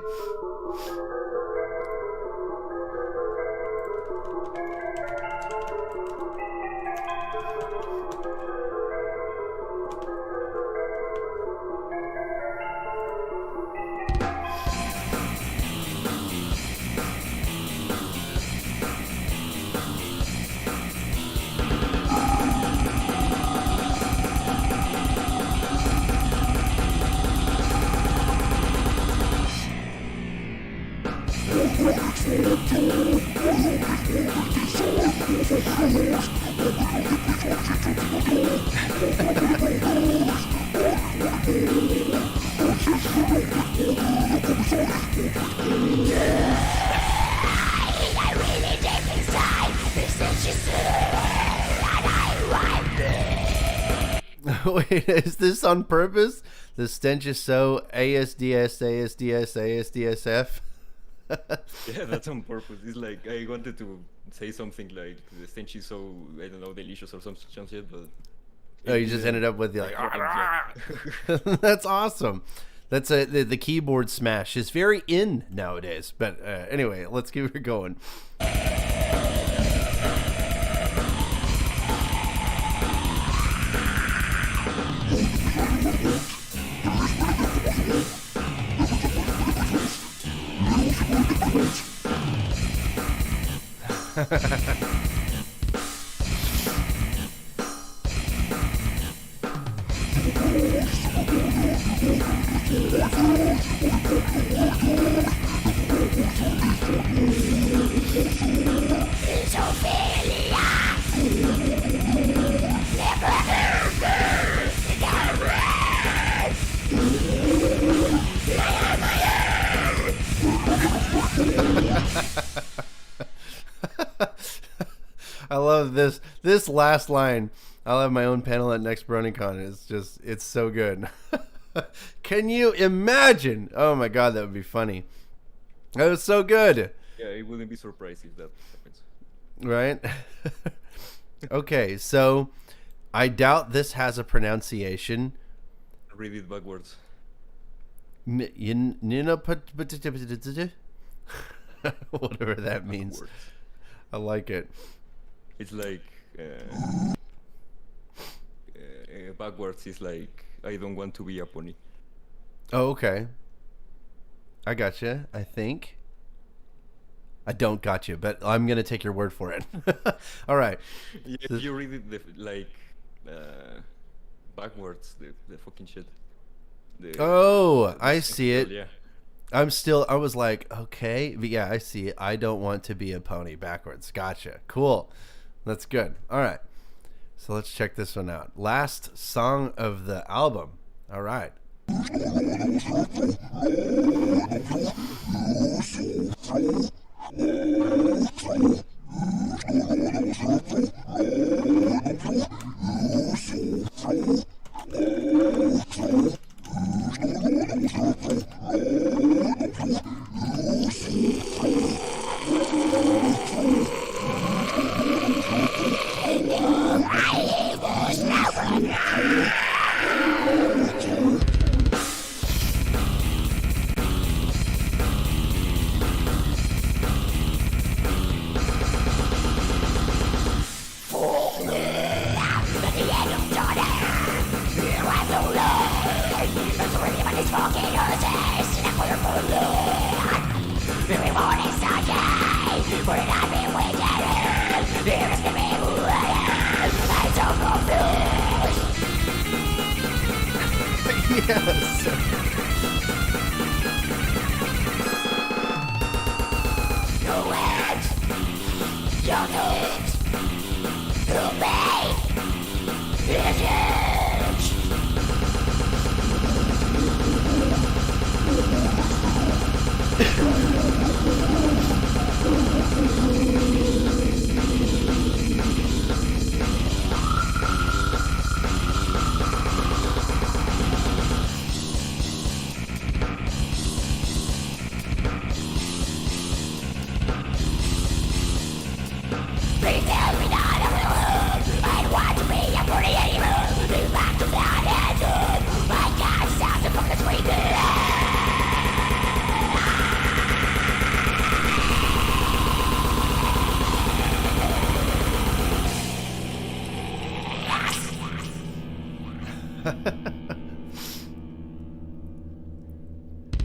Wait, is this on purpose? The stench is so ASDS, ASDS, ASDSF. Yeah, that's on purpose. It's like I wanted to say something like the stench is so, I don't know, delicious or some shit, but Oh, you just ended up with the like. That's awesome. That's the keyboard smash is very in nowadays. But anyway, let's keep it going. this last line. I'll have my own panel at next BronyCon. It's so good. Can you imagine? Oh my god, that would be funny. That was so good. Yeah, I wouldn't be surprised if that happens. Right? Okay, so I doubt this has a pronunciation. Read it backwards. Whatever that means. Backwards. I like it. It's like backwards is like I don't want to be a pony. Oh, okay. I gotcha. I think. I don't got you, but I'm gonna take your word for it. All right. Yeah, if you read it backwards, the fucking shit. I see it. Yeah. I was like, okay, but yeah, I see it. I don't want to be a pony backwards. Gotcha. Cool. That's good. All right. So let's check this one out. Last song of the album. All right.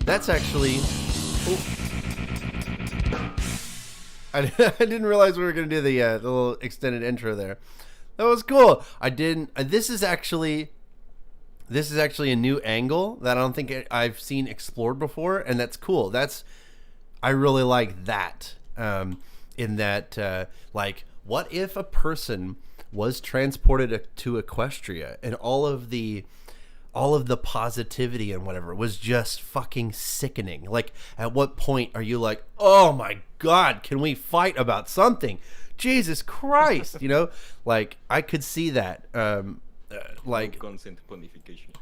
That's actually... I didn't realize we were going to do the little extended intro there. That was cool. I didn't... This is actually a new angle that I don't think I've seen explored before, and that's cool. I really like that. In that, what if a person was transported to Equestria and all of the positivity and whatever was just fucking sickening? Like, at what point are you like, oh my god, can we fight about something? Jesus Christ, you know? Like, I could see that. Like, consent ponification.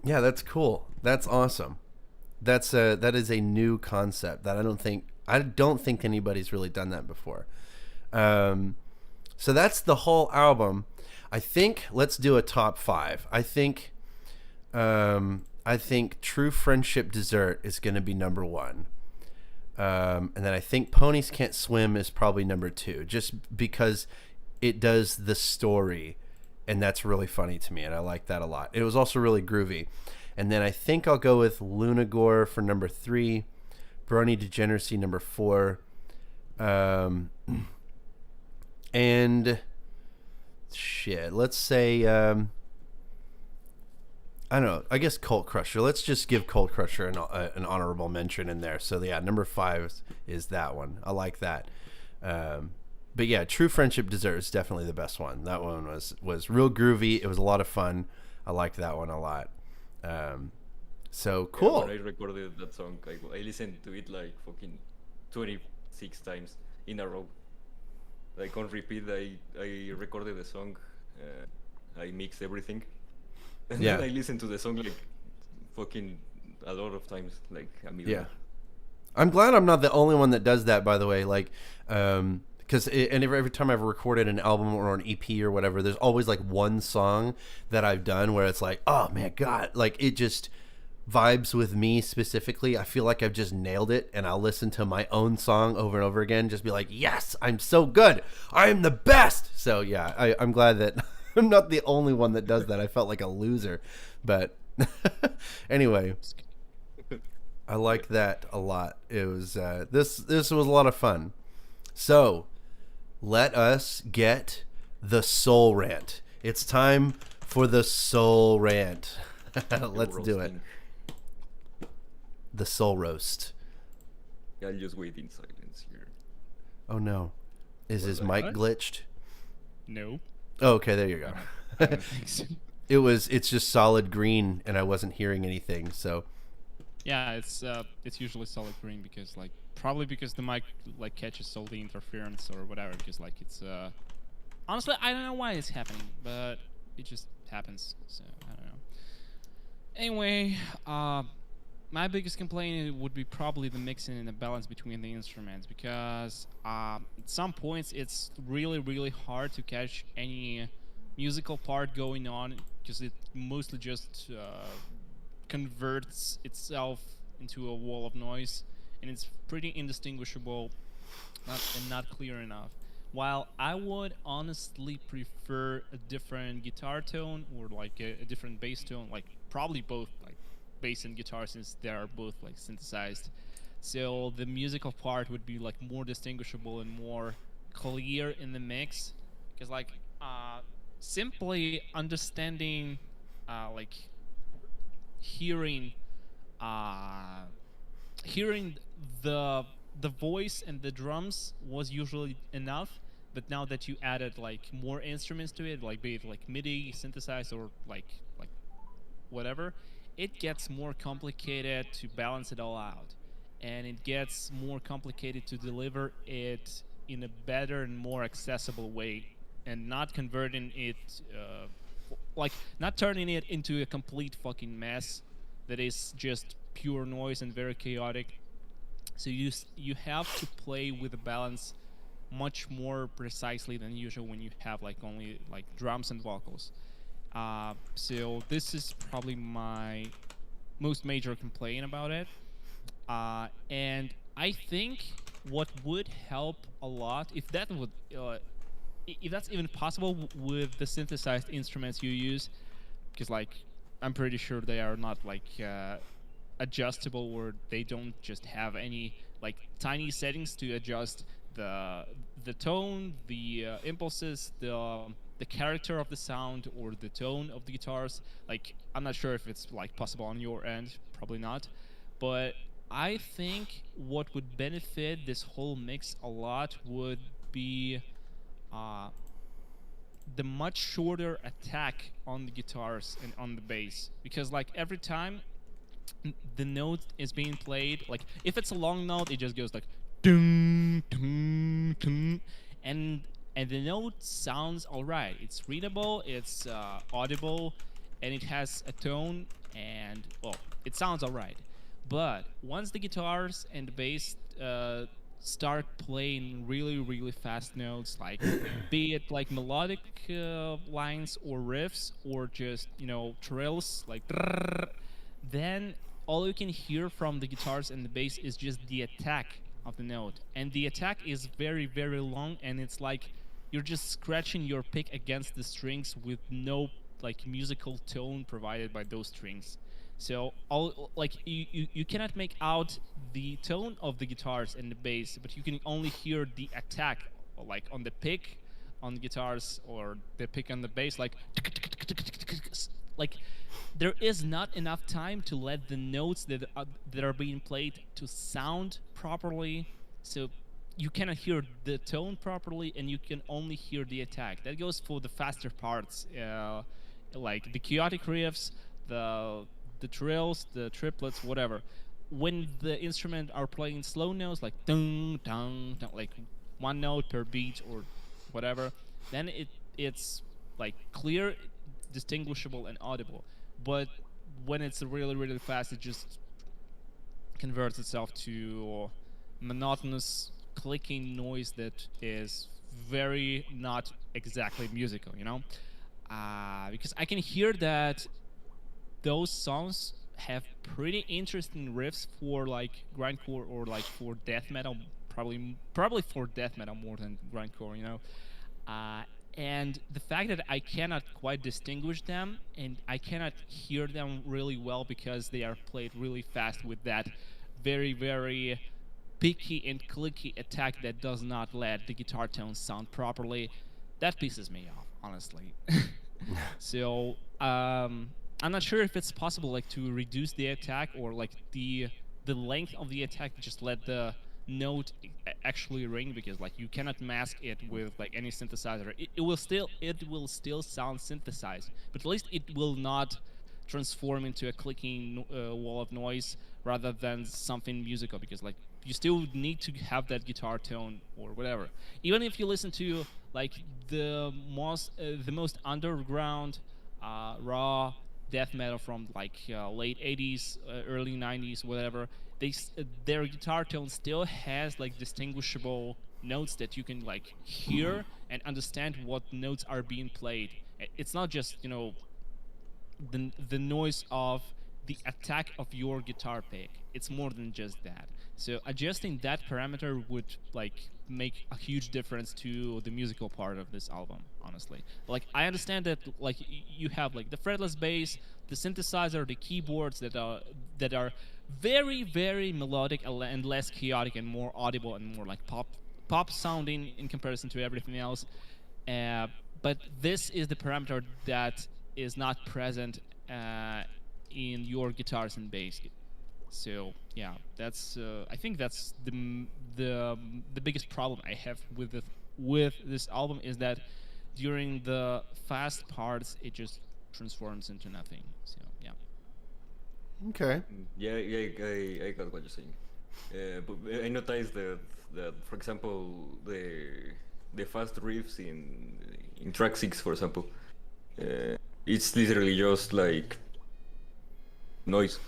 Yeah, that's cool. That's awesome. That is a new concept that I don't think anybody's really done that before. So that's the whole album. I think let's do a top 5. I think True Friendship Dessert is going to be number 1. And then I think Ponies Can't Swim is probably number 2, just because it does the story, and that's really funny to me, and I like that a lot. It was also really groovy. And then I think I'll go with Lunagore for number 3, Brony Degeneracy number 4, and shit, let's say I don't know. I guess Coltcrusher. Let's just give Coltcrusher an honorable mention in there. So yeah, number 5 is that one. I like that. But yeah, True Friendship Dessert is definitely the best one. That one was real groovy. It was a lot of fun. I liked that one a lot. So cool. Yeah, when I recorded that song, I listened to it like fucking 26 times in a row. like on repeat. I recorded the song, I mixed everything, and Yeah. then I listened to the song like fucking a lot of times, like a million. Yeah. I'm glad I'm not the only one that does that, by the way. Like, because every time I've recorded an album or an EP or whatever, there's always like one song that I've done where it's like, oh man, God, like it just vibes with me specifically. I feel like I've just nailed it, and I'll listen to my own song over and over again, just be like, yes, I'm so good. I am the best. So yeah, I'm glad that I'm not the only one that does that. I felt like a loser, but anyway. I like that a lot. It was this was a lot of fun. So let us get the soul rant. It's time for the soul rant. Let's do it. The soul roast. Yeah, I'll just wait in silence here. Oh no, is his mic glitched? No. Oh, okay, there you go. I don't think so. It's just solid green, and I wasn't hearing anything. So. Yeah, it's usually solid green because probably because the mic like catches all the interference or whatever, because like it's honestly I don't know why it's happening, but it just happens, so I don't know. Anyway, my biggest complaint would be probably the mixing and the balance between the instruments, because at some points it's really hard to catch any musical part going on, because it mostly just converts itself into a wall of noise, and it's pretty indistinguishable and not clear enough. While I would honestly prefer a different guitar tone or like a different bass tone, like probably both like bass and guitar, since they are both like synthesized. So the musical part would be like more distinguishable and more clear in the mix, because like simply understanding like hearing the voice and the drums was usually enough, but now that you added like more instruments to it, like be it like MIDI synthesized or like whatever, it gets more complicated to balance it all out, and it gets more complicated to deliver it in a better and more accessible way, and not converting it like not turning it into a complete fucking mess that is just pure noise and very chaotic. So you have to play with the balance much more precisely than usual when you have like only like drums and vocals. So this is probably my most major complaint about it. And I think what would help a lot, if that would if that's even possible with the synthesized instruments you use, because like I'm pretty sure they are not like adjustable, or they don't just have any like tiny settings to adjust the tone, the impulses, the character of the sound, or the tone of the guitars. Like I'm not sure if it's like possible on your end, probably not, but I think what would benefit this whole mix a lot would be the much shorter attack on the guitars and on the bass, because like every time the note is being played, like if it's a long note, it just goes like dun, dun, dun, and the note sounds alright. It's readable, it's audible, and it has a tone, and well, it sounds alright. But once the guitars and the bass start playing really fast notes, like be it like melodic lines or riffs, or just trills like then all you can hear from the guitars and the bass is just the attack of the note, and the attack is very long, and it's like you're just scratching your pick against the strings with no like musical tone provided by those strings. So all like you cannot make out the tone of the guitars and the bass, but you can only hear the attack, like on the pick on the guitars or the pick on the bass, like there is not enough time to let the notes that are being played to sound properly, so you cannot hear the tone properly, and you can only hear the attack. That goes for the faster parts, like the chaotic riffs, the trills, the triplets, whatever. When the instrument are playing slow notes, like dun dun dun, like one note per beat, or whatever, then it's like clear, distinguishable, and audible. But when it's really, really fast, it just converts itself to monotonous clicking noise that is very not exactly musical, you know? Because I can hear that those songs have pretty interesting riffs for like grindcore or like for death metal, probably for death metal more than grindcore, you know? And the fact that I cannot quite distinguish them and I cannot hear them really well because they are played really fast with that very, very picky and clicky attack that does not let the guitar tones sound properly, that pisses me off, honestly. So I'm not sure if it's possible like to reduce the attack or like the length of the attack, just let the note actually ring, because like you cannot mask it with like any synthesizer. It will still sound synthesized, but at least it will not transform into a clicking wall of noise rather than something musical, because like you still need to have that guitar tone or whatever. Even if you listen to like the most underground raw death metal from like late 80s, early 90s, whatever, their guitar tone still has like distinguishable notes that you can like hear and understand what notes are being played. It's not just, you know, the noise of the attack of your guitar pick. It's more than just that. So adjusting that parameter would like make a huge difference to the musical part of this album, honestly. Like I understand that like you have like the fretless bass, the synthesizer, the keyboards that are very, very melodic and less chaotic and more audible and more like pop sounding in comparison to everything else. But this is the parameter that is not present in your guitars and bass. So yeah, that's I think that's the biggest problem I have with this album, is that during the fast parts it just transforms into nothing. So yeah. Okay. Yeah, I got what you're saying. But I noticed that for example the fast riffs in track 6, for example, it's literally just like noise.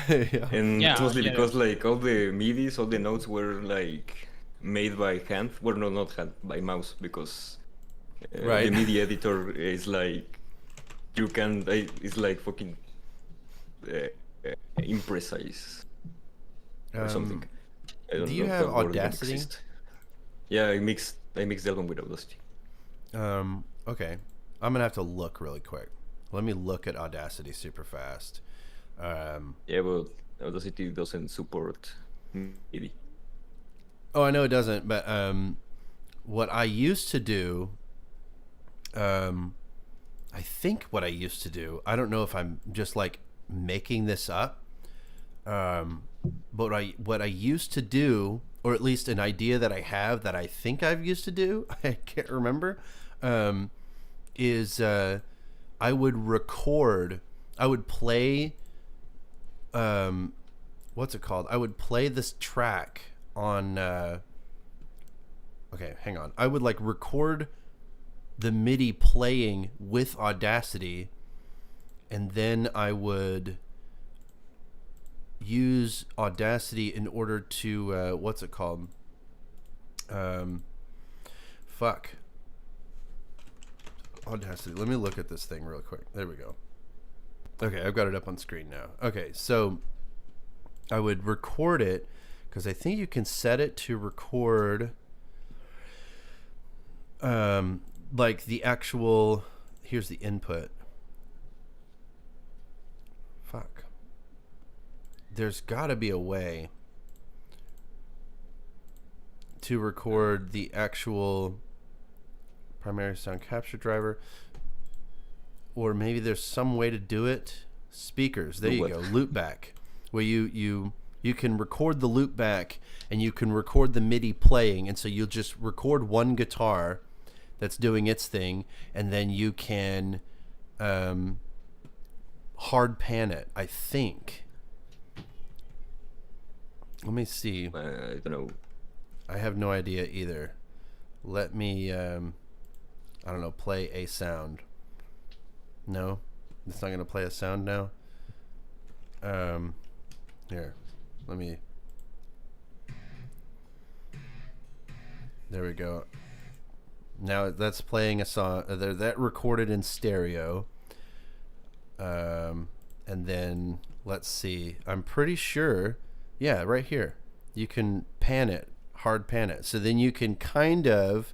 Yeah. And Yeah, it's mostly yeah. because like all the midis, all the notes were like made by hand. Well, no, not hand, by mouse, because Right. the MIDI editor is like it's like fucking imprecise or something. I don't do you know if have that word Audacity? exists. Yeah, I mixed the album with Audacity. Okay. I'm gonna have to look really quick. Let me look at Audacity super fast. Yeah, but Audacity doesn't support MIDI. Oh, I know it doesn't, but what I used to do, I think what I used to do, I don't know if I'm just like making this up, but what I used to do, or at least an idea that I have that I think I've used to do, I can't remember, is I would play, what's it called? I would play this track on, okay, hang on. I would like record the MIDI playing with Audacity, and then I would use Audacity in order to, what's it called? Audacity. Let me look at this thing real quick. There we go. Okay, I've got it up on screen now. Okay, so I would record it, because I think you can set it to record like the actual, here's the input. Fuck. There's got to be a way to record the actual primary sound capture driver, or maybe there's some way to do it. Speakers, there you go. Loopback, where you can record the loopback and you can record the MIDI playing, and so you'll just record one guitar that's doing its thing, and then you can hard pan it, I think. Let me see. I don't know. I have no idea either. let me, I don't know, play a sound. No, it's not going to play a sound now. Here, let me. There we go. Now that's playing a song that recorded in stereo. And then let's see. I'm pretty sure, yeah, right here. You can pan it, hard pan it. So then you can kind of,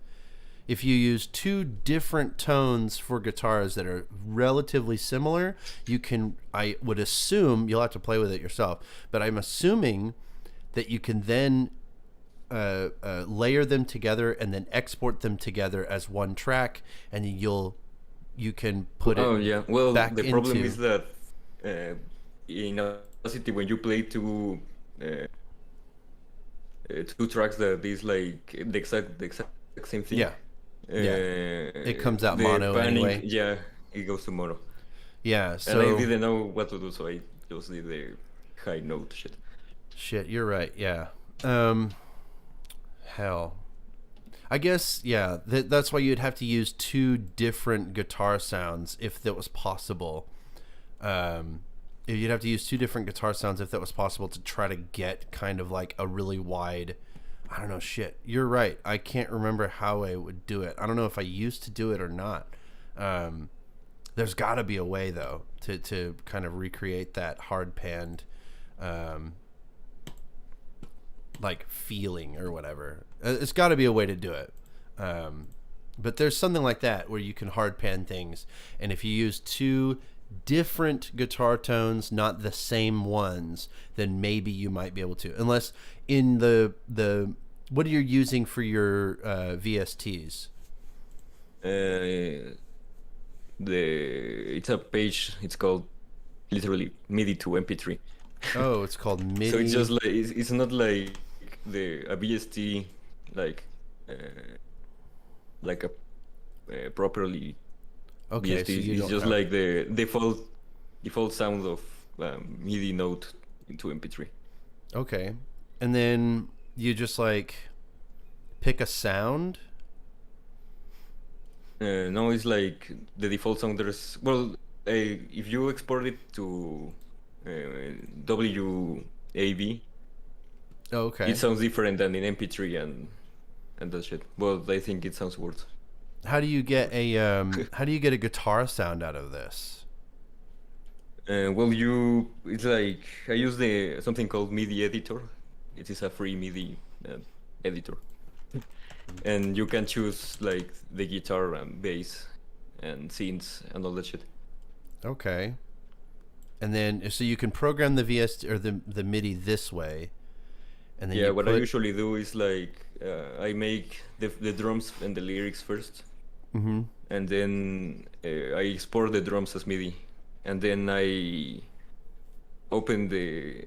if you use two different tones for guitars that are relatively similar, you can, I would assume, you'll have to play with it yourself, but I'm assuming that you can then layer them together and then export them together as one track, and you can put it. Oh yeah. Well, back the problem into, is that in Audacity, when you play two tracks that is like the exact same thing. Yeah. It comes out mono panning, anyway. Yeah, it goes to mono. Yeah. So and I didn't know what to do, so I just did the high note shit. Shit, you're right. Yeah. Hell. I guess, yeah, that's why you'd have to use two different guitar sounds if that was possible. You'd have to use two different guitar sounds if that was possible to try to get kind of like a really wide, I don't know, shit. You're right. I can't remember how I would do it. I don't know if I used to do it or not. There's got to be a way, though, to kind of recreate that hard panned like feeling or whatever. It's got to be a way to do it. But there's something like that where you can hard pan things, and if you use two different guitar tones, not the same ones, then maybe you might be able to, unless in the what are you using for your VSTs? It's a page, it's called literally MIDI to MP3. Oh, it's called MIDI. So it's just like it's not like a VST like a properly okay, VST. so you it's don't just have... like the default sound of MIDI note into MP3. Okay, and then you just like pick a sound. No, it's like the default sound. There's if you export it to WAV, okay, it sounds different than in MP3 and that shit. Well, I think it sounds worse. How do you get a guitar sound out of this? It's like I use something called MIDI editor. It is a free MIDI editor, and you can choose like the guitar and bass and synths and all that shit. Okay, and then so you can program the VST or the MIDI this way, and then what I usually do is like I make the drums and the lyrics first, mm-hmm. and then I export the drums as MIDI, and then I open the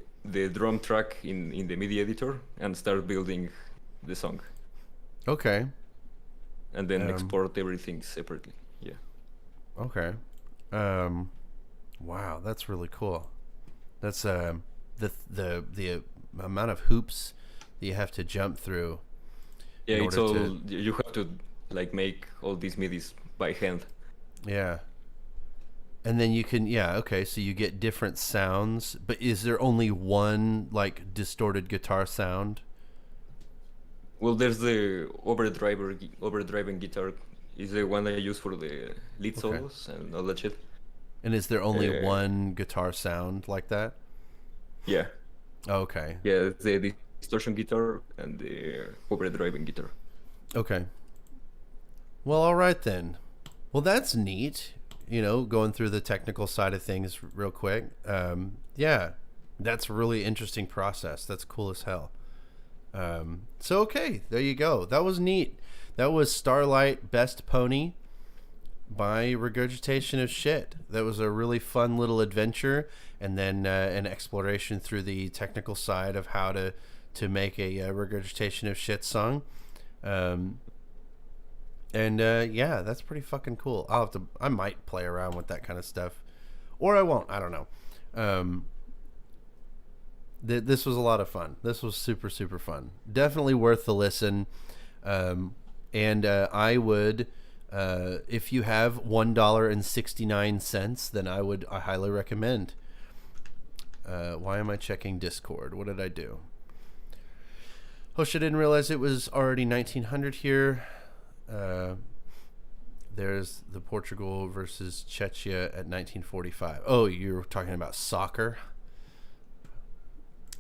drum track in the MIDI editor and start building the song. Okay. And then export everything separately. Yeah. Okay. Wow, that's really cool. That's the amount of hoops that you have to jump through. Yeah, it's all you have to like make all these MIDIs by hand. Yeah. And then you can, okay, so you get different sounds, but is there only one like distorted guitar sound? Well, there's the overdriving guitar is the one I use for the lead solos and all that shit. And is there only one guitar sound like that? Yeah. Okay. Yeah, the distortion guitar and the overdriving guitar. Okay. Well, all right then. Well, that's neat. Going through the technical side of things real quick. Yeah, that's a really interesting process. That's cool as hell. So, okay, there you go. That was neat. That was Starlight Best Pony by Regurgitation of Shit. That was a really fun little adventure, and then an exploration through the technical side of how to make a Regurgitation of Shit song. Yeah, that's pretty fucking cool. I might play around with that kind of stuff, or I won't. I don't know. This was a lot of fun. This was super, super fun. Definitely worth the listen. And I would, if you have $1.69, then I highly recommend. Why am I checking Discord? What did I do? Oh shit, I didn't realize it was already 1900 here. There's the Portugal versus Czechia at 1945. Oh, you're talking about soccer?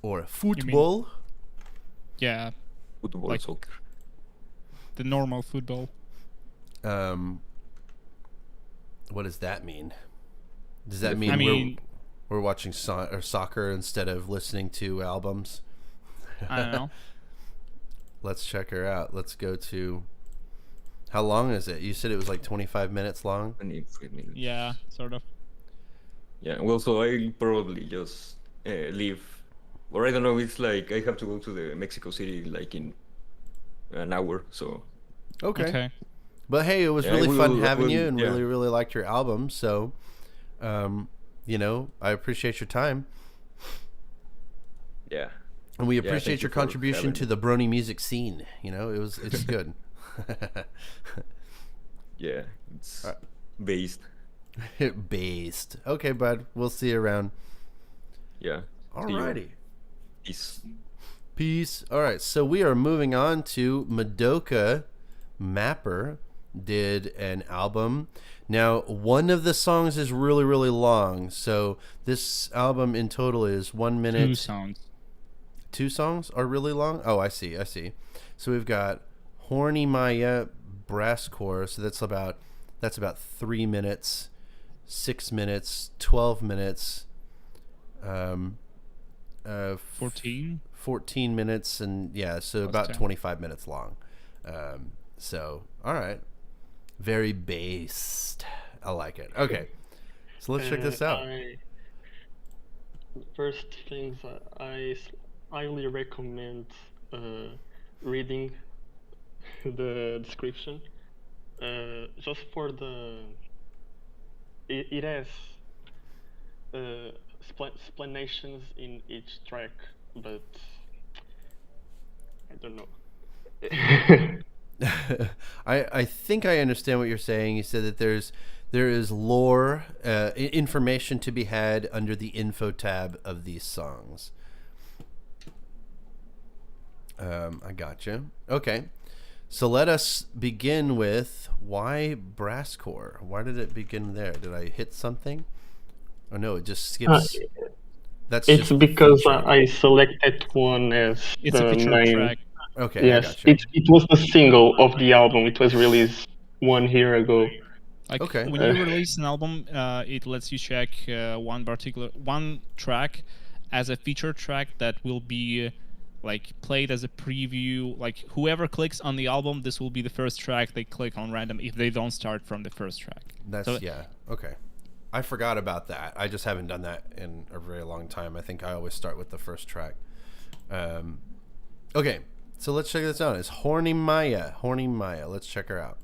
Or football? Yeah. Football, like soccer. The normal football. What does that mean? Does that mean we're watching soccer instead of listening to albums? I don't know. Let's check her out. Let's go to... How long is it? You said it was like 25 minutes long? 25 minutes. Yeah, sort of. Yeah, well, so I'll probably just leave. Or I don't know, it's like I have to go to the Mexico City like in an hour, so... Okay. But hey, it was really fun having you, and really, really liked your album. So, you know, I appreciate your time. Yeah. And we appreciate your contribution to the Brony music scene. You know, it's good. Yeah, it's based. Based. Okay, bud. We'll see you around. Yeah. Alrighty. Peace. Peace. All right, so we are moving on to Madoka Mapper did an album. Now, one of the songs is really, really long. So this album in total is 1 minute. 2 songs. 2 songs are really long? Oh, I see. So we've got Hornymaya, Brasscore. So that's about 3 minutes, 6 minutes, 12 minutes, 14 minutes, and yeah, so about 25 minutes long. So, all right. Very based. I like it. Okay. So let's check this out. First things, I highly recommend reading the description. Just for the... It has explanations in each track, but I don't know. I think I understand what you're saying. You said that there is lore, information to be had under the info tab of these songs. I gotcha. Okay, so let us begin with why Brasscore. Why did it begin there? Did I hit something? Oh no, it just skips. It's because I selected one as the main track. Okay, yes, I gotcha. it was the single of the album. It was released 1 year ago. Like, okay. When you release an album, it lets you check one track as a feature track that will be like played as a preview. Like whoever clicks on the album, this will be the first track they click on random if they don't start from the first track. Okay. I forgot about that. I just haven't done that in a very long time. I think I always start with the first track. Okay, so let's check this out. It's Hornymaya. Let's check her out.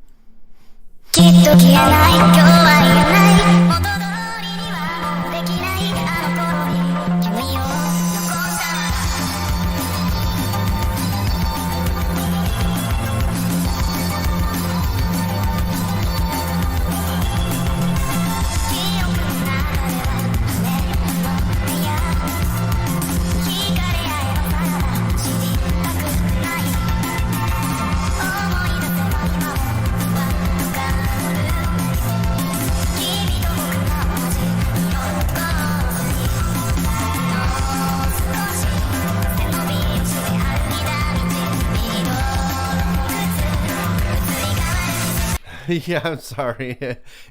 Yeah, I'm sorry.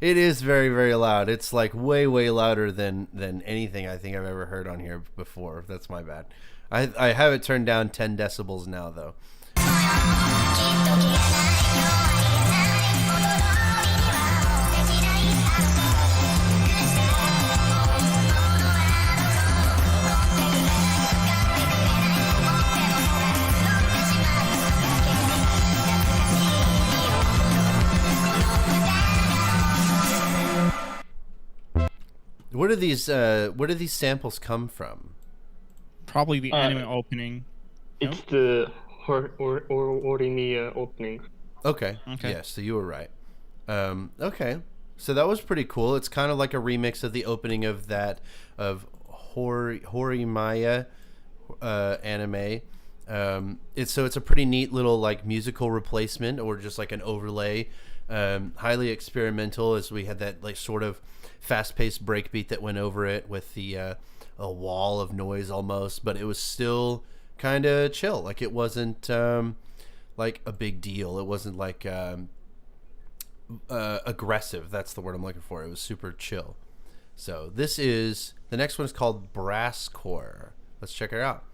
It is very, very loud. It's like way, way louder than anything I think I've ever heard on here before. That's my bad. I have it turned down 10 decibels now, though. Where do these samples come from? Probably the anime opening. It's the Hornymaya opening. Okay. Okay. Yeah, so you were right. Okay. So that was pretty cool. It's kind of like a remix of the opening of Hornymaya anime. It's a pretty neat little like musical replacement or just like an overlay. Highly experimental, as we had that like sort of fast-paced breakbeat that went over it with the a wall of noise almost, but it was still kind of chill. Like it wasn't like a big deal. It wasn't like aggressive. That's the word I'm looking for. It was super chill. So the next one is called Brasscore. Let's check it out.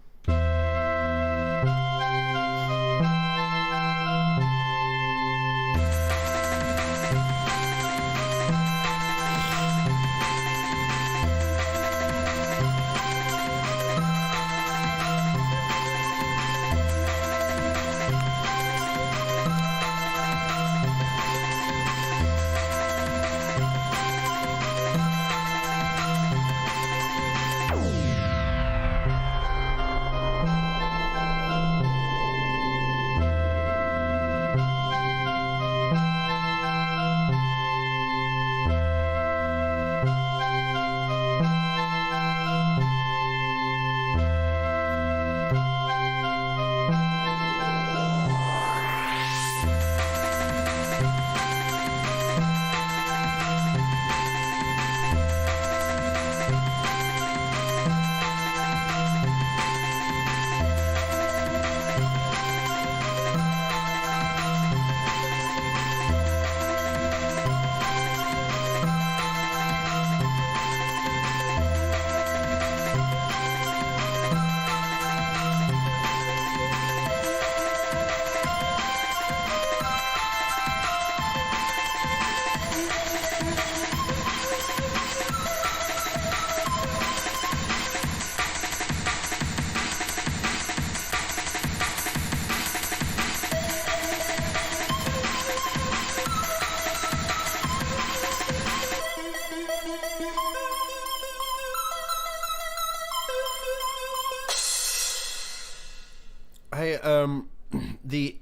The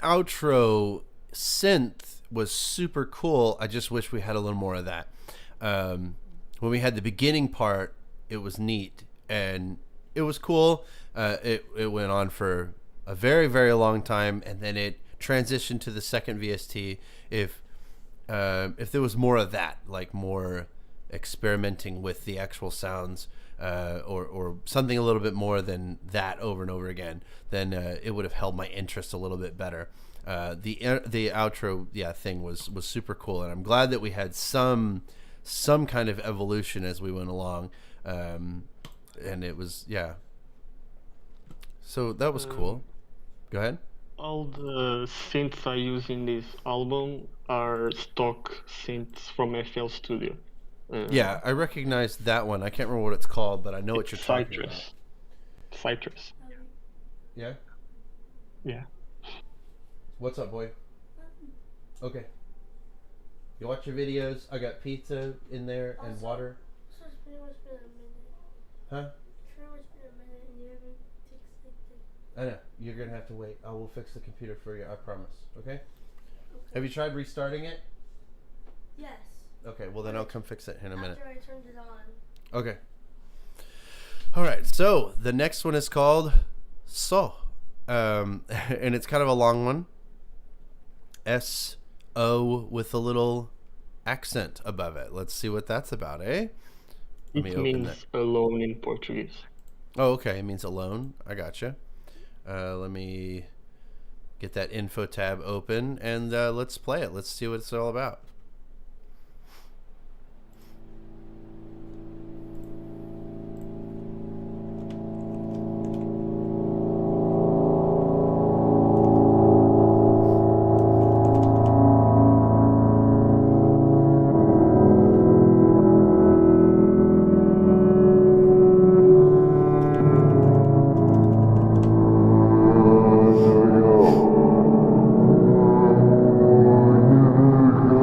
outro synth was super cool. I just wish we had a little more of that. When we had the beginning part, it was neat and it was cool. It went on for a very, very long time, and then it transitioned to the second VST. If there was more of that, like more experimenting with the actual sounds, or something a little bit more than that over and over again, then it would have held my interest a little bit better. The outro thing was super cool, and I'm glad that we had some kind of evolution as we went along, and it was so that was cool. Go ahead. All the synths I use in this album are stock synths from FL Studio. Yeah, I recognize that one. I can't remember what it's called, but I know what you're talking about. Citrus. Yeah? Yeah. What's up, boy? Okay. You watch your videos. I got pizza in there and water. So it's pretty much been a minute. Huh? It's pretty much been a minute and you haven't fixed it. I know. You're going to have to wait. I will fix the computer for you. I promise. Okay? Have you tried restarting it? Yes. Okay, well then I'll come fix it in a minute. After I turned it on. Okay. All right, so the next one is called So. And it's kind of a long one. S-O with a little accent above it. Let's see what that's about, eh? It means alone in Portuguese. Oh, okay. It means alone. I gotcha. Let me get that info tab open and let's play it. Let's see what it's all about.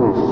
Yes.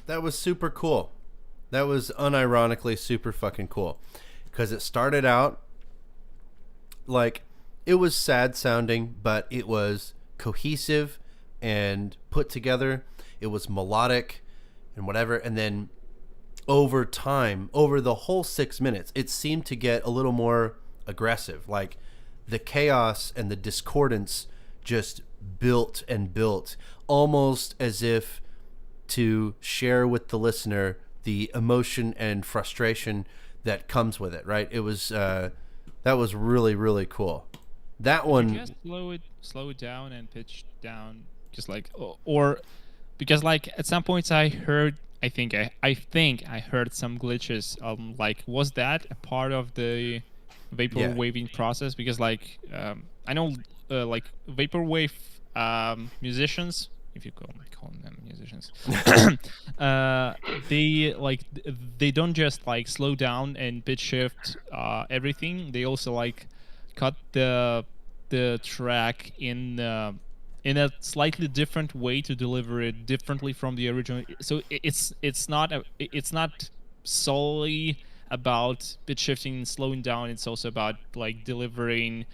That was super cool. That was unironically super fucking cool. Because it started out like, it was sad sounding, but it was cohesive and put together. It was melodic and whatever. And then over time, over the whole 6 minutes, it seemed to get a little more aggressive. Like the chaos and the discordance just built and built, almost as if to share with the listener the emotion and frustration that comes with it, right? It was that was really, really cool. That one, just slow it down and pitch down, just like, or because like at some points I think I heard some glitches. Like, was that a part of the vaporwaving process? Because like I know like vaporwave musicians, if you call them musicians, they don't just like slow down and pitch shift everything. They also like cut the track in a slightly different way to deliver it differently from the original. So it's not solely about pitch shifting and slowing down. It's also about like delivering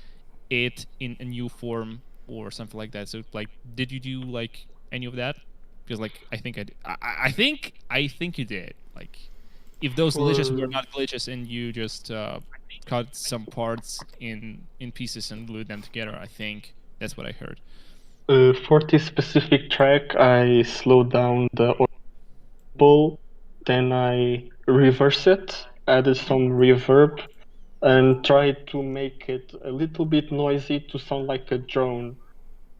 it in a new form or something like that. So like, did you do like any of that? Because like I think I think you did. Like, if those glitches were not glitches and you just cut some parts in pieces and glued them together, I think that's what I heard. For this specific track, I slowed down the audible, then I reversed it, added some reverb, and tried to make it a little bit noisy to sound like a drone.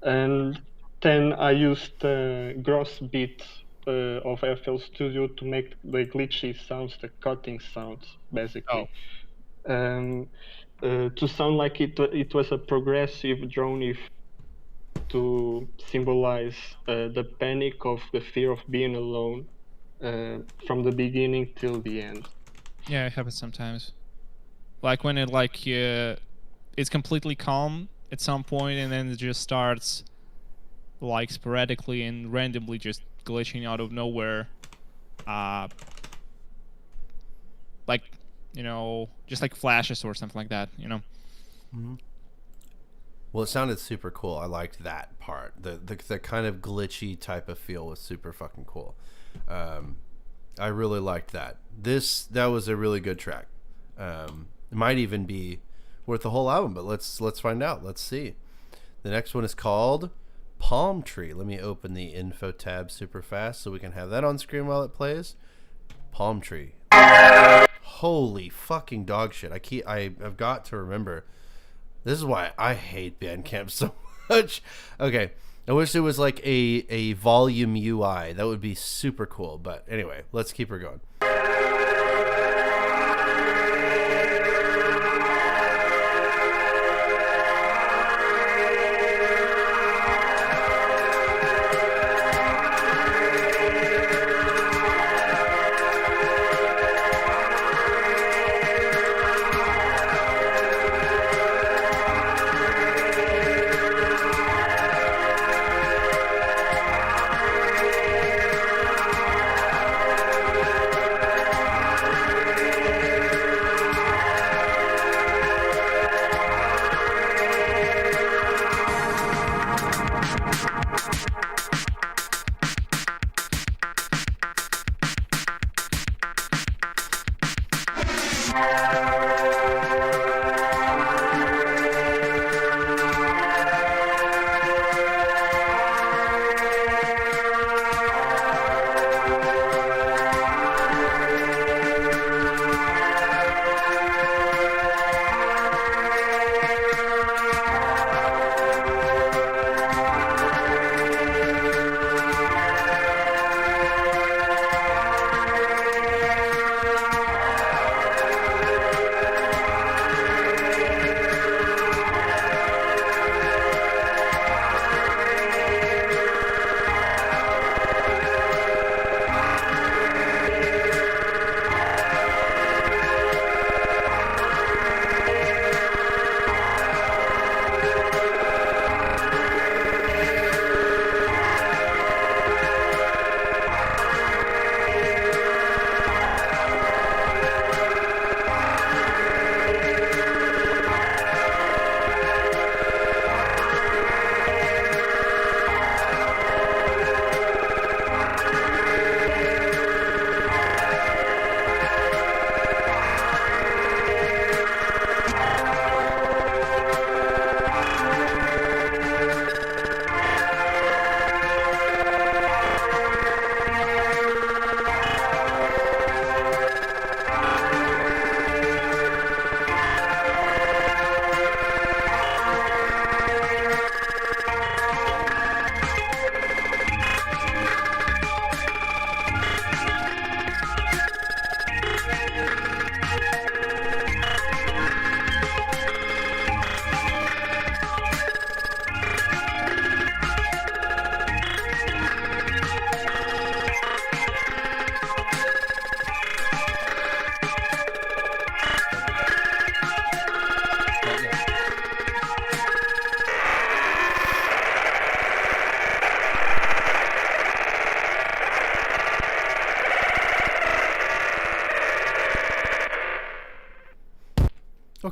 And then I used the gross beat of FL Studio to make the glitchy sounds, the cutting sounds, basically. To sound like it was a progressive drone, if to symbolize the panic of the fear of being alone from the beginning till the end. Yeah, it happens sometimes. Like when it like it's completely calm at some point, and then it just starts like sporadically and randomly just glitching out of nowhere. Like, you know, just like flashes or something like that, you know. Mm-hmm. Well, it sounded super cool. I liked that part. The kind of glitchy type of feel was super fucking cool. I really liked that. That was a really good track. It might even be worth the whole album, but let's find out. Let's see. The next one is called Palm Tree. Let me open the info tab super fast so we can have that on screen while it plays. Palm Tree. Holy fucking dog shit. I've got to remember. This is why I hate Bandcamp so much. Okay, I wish it was like a volume UI. That would be super cool. But anyway, let's keep her going.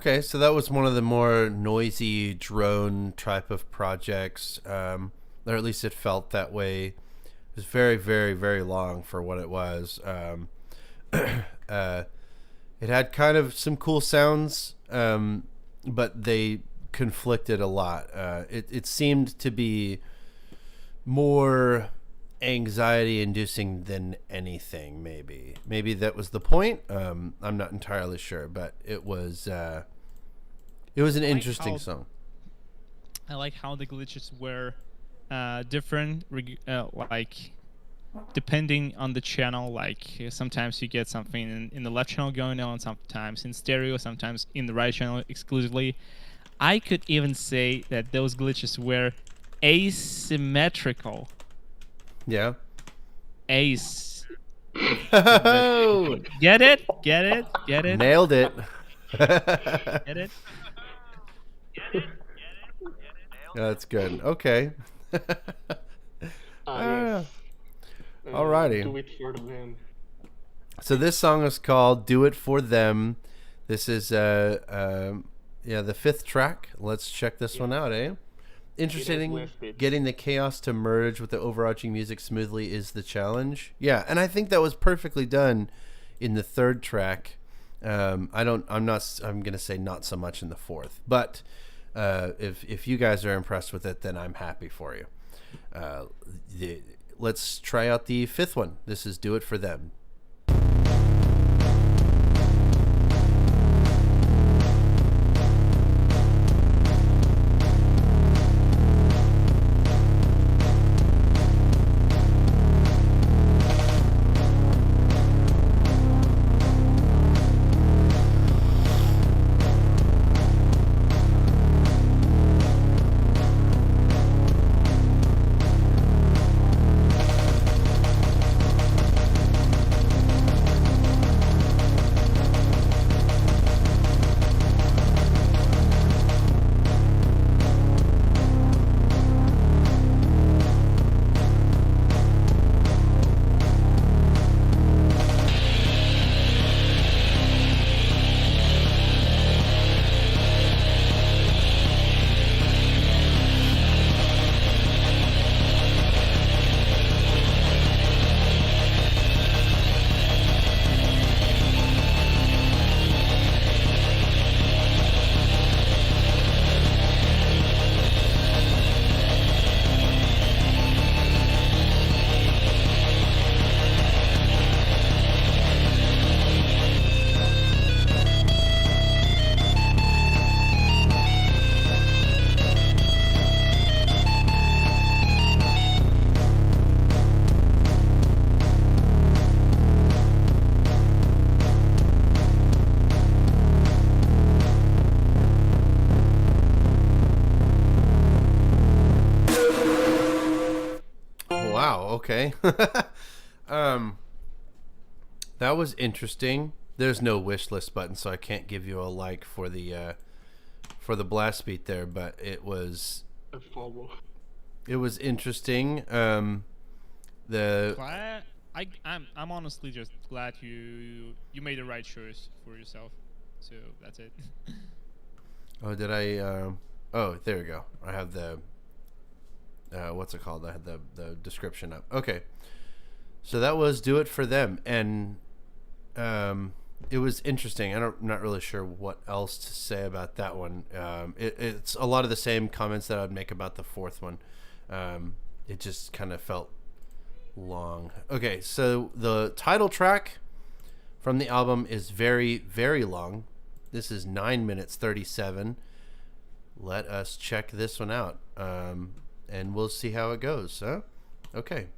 Okay, so that was one of the more noisy drone type of projects, or at least it felt that way. It was very, very, very long for what it was. It had kind of some cool sounds, but they conflicted a lot. It seemed to be more anxiety-inducing than anything. Maybe that was the point. I'm not entirely sure, but it was an interesting song. I like how the glitches were different, like depending on the channel. Like sometimes you get something in the left channel going on, sometimes in stereo, sometimes in the right channel exclusively. I could even say that those glitches were asymmetrical. Yeah. Ace. Get it? Nailed it. Get it? That's good. Okay. Alrighty. Do it for them. So this song is called "Do It for Them." This is the 5th track. Let's check this one out, eh? Interesting. Getting the chaos to merge with the overarching music smoothly is the challenge. Yeah, and I think that was perfectly done in the 3rd track. I'm gonna say not so much in the 4th, but if you guys are impressed with it, then I'm happy for you. Let's try out the 5th one. This is "Do It for Them." Okay. That was interesting. There's no wish list button, so I can't give you a like for the blast beat there, but it was interesting. I'm honestly just glad you made the right choice for yourself. So that's it. Oh, did I? Oh, there we go. I have the. What's it called? I had the description up. Okay, so that was "Do It for Them," and it was interesting. I'm not really sure what else to say about that one. It's a lot of the same comments that I'd make about the 4th one. It just kind of felt long. Okay, so the title track from the album is very, very long. This is 9 minutes 37. Let us check this one out. And we'll see how it goes, huh? Okay.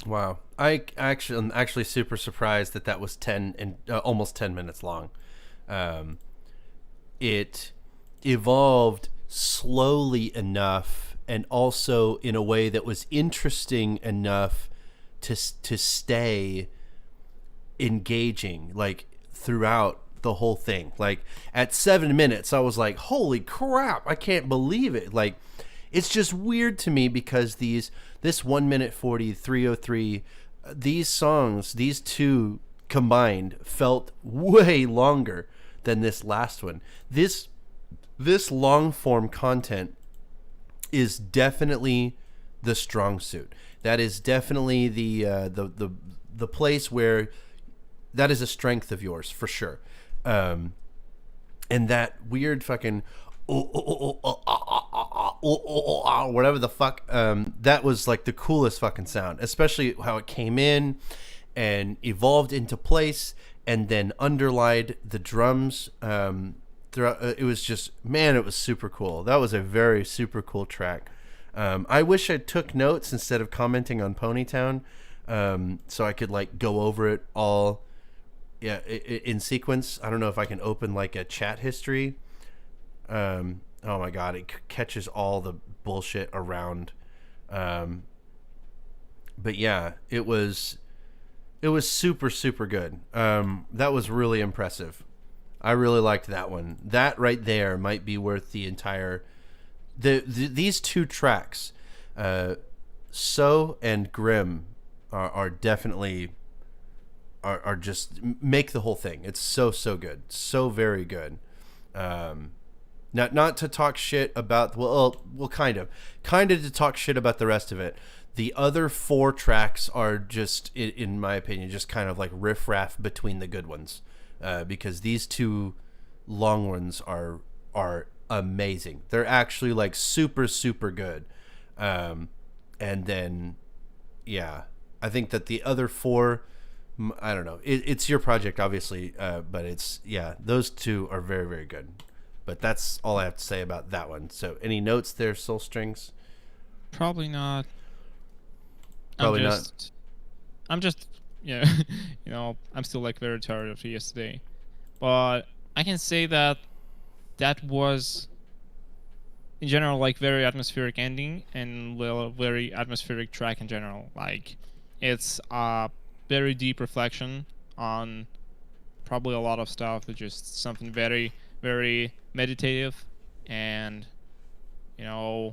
Wow. I'm actually super surprised that that was 10 and almost 10 minutes long. It evolved slowly enough and also in a way that was interesting enough to stay engaging, like, throughout the whole thing. Like, at 7 minutes, I was like, holy crap, I can't believe it. Like, it's just weird to me because this 1 minute 40, 303, these songs, these two combined felt way longer than this last one. This long form content is definitely the strong suit. That is definitely the place where that is a strength of yours for sure. And that weird fucking whatever the fuck, that was like the coolest fucking sound, especially how it came in and evolved into place and then underlined the drums throughout. It was just, man, it was super cool. That was a very super cool track. I wish I took notes instead of commenting on Ponytown, so I could like go over it all in sequence. I don't know if I can open like a chat history. Oh my god, it catches all the bullshit around. But yeah, it was super, super good. That was really impressive. I really liked that one. That right there might be worth the entire these two tracks. So and Grim are definitely are just make the whole thing. It's so good. So very good. Not to talk shit about, well, kind of to talk shit about the rest of it. The other 4 tracks are just, in my opinion, just kind of like riffraff between the good ones, because these 2 long ones are amazing. They're actually like super, super good. And then, yeah, I think that the other 4, I don't know. It's your project, obviously, but it's, yeah, those 2 are very, very good. But that's all I have to say about that one. So, any notes there, Soul Strings? Probably not. Probably not. I'm just, yeah, you know, I'm still like very tired of yesterday. But I can say that was, in general, like very atmospheric ending and very atmospheric track in general. Like, it's a very deep reflection on probably a lot of stuff. It's just something very, very meditative, and you know,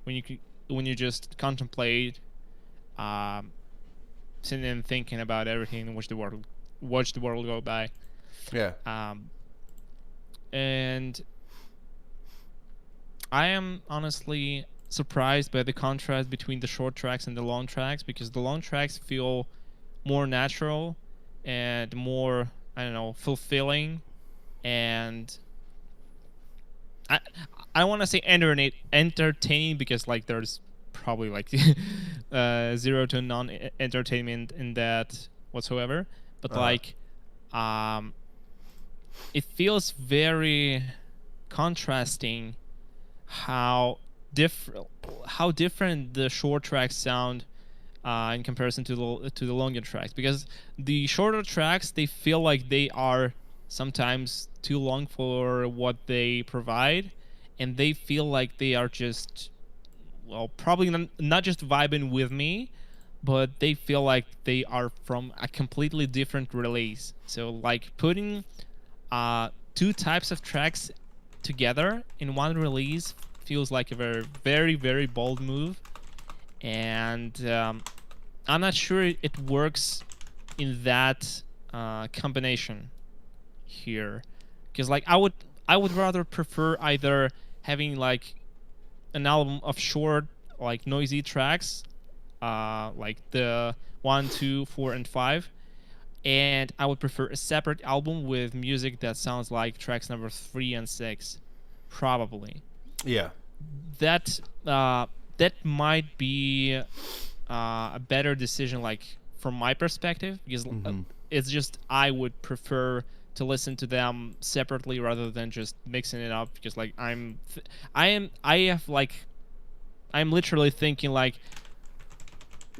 when you just contemplate, sitting and thinking about everything, watch the world go by. Yeah. And I am honestly surprised by the contrast between the short tracks and the long tracks, because the long tracks feel more natural and more, I don't know, fulfilling, and I want to say entertaining, because like there's probably like 0 to non entertainment in that whatsoever, but like it feels very contrasting how different the short tracks sound in comparison to the longer tracks, because the shorter tracks, they feel like they are sometimes too long for what they provide, and they feel like they are just, well, probably not just vibing with me, but they feel like they are from a completely different release. So like putting 2 types of tracks together in one release feels like a very, very, very bold move, and I'm not sure it works in that combination here, because like I would rather prefer either having like an album of short, like noisy tracks, like the 1, 2, 4, and 5, and I would prefer a separate album with music that sounds like tracks number 3 and 6, probably. Yeah. That might be a better decision, like from my perspective, because it's just I would prefer to listen to them separately rather than just mixing it up, because like I'm literally thinking like,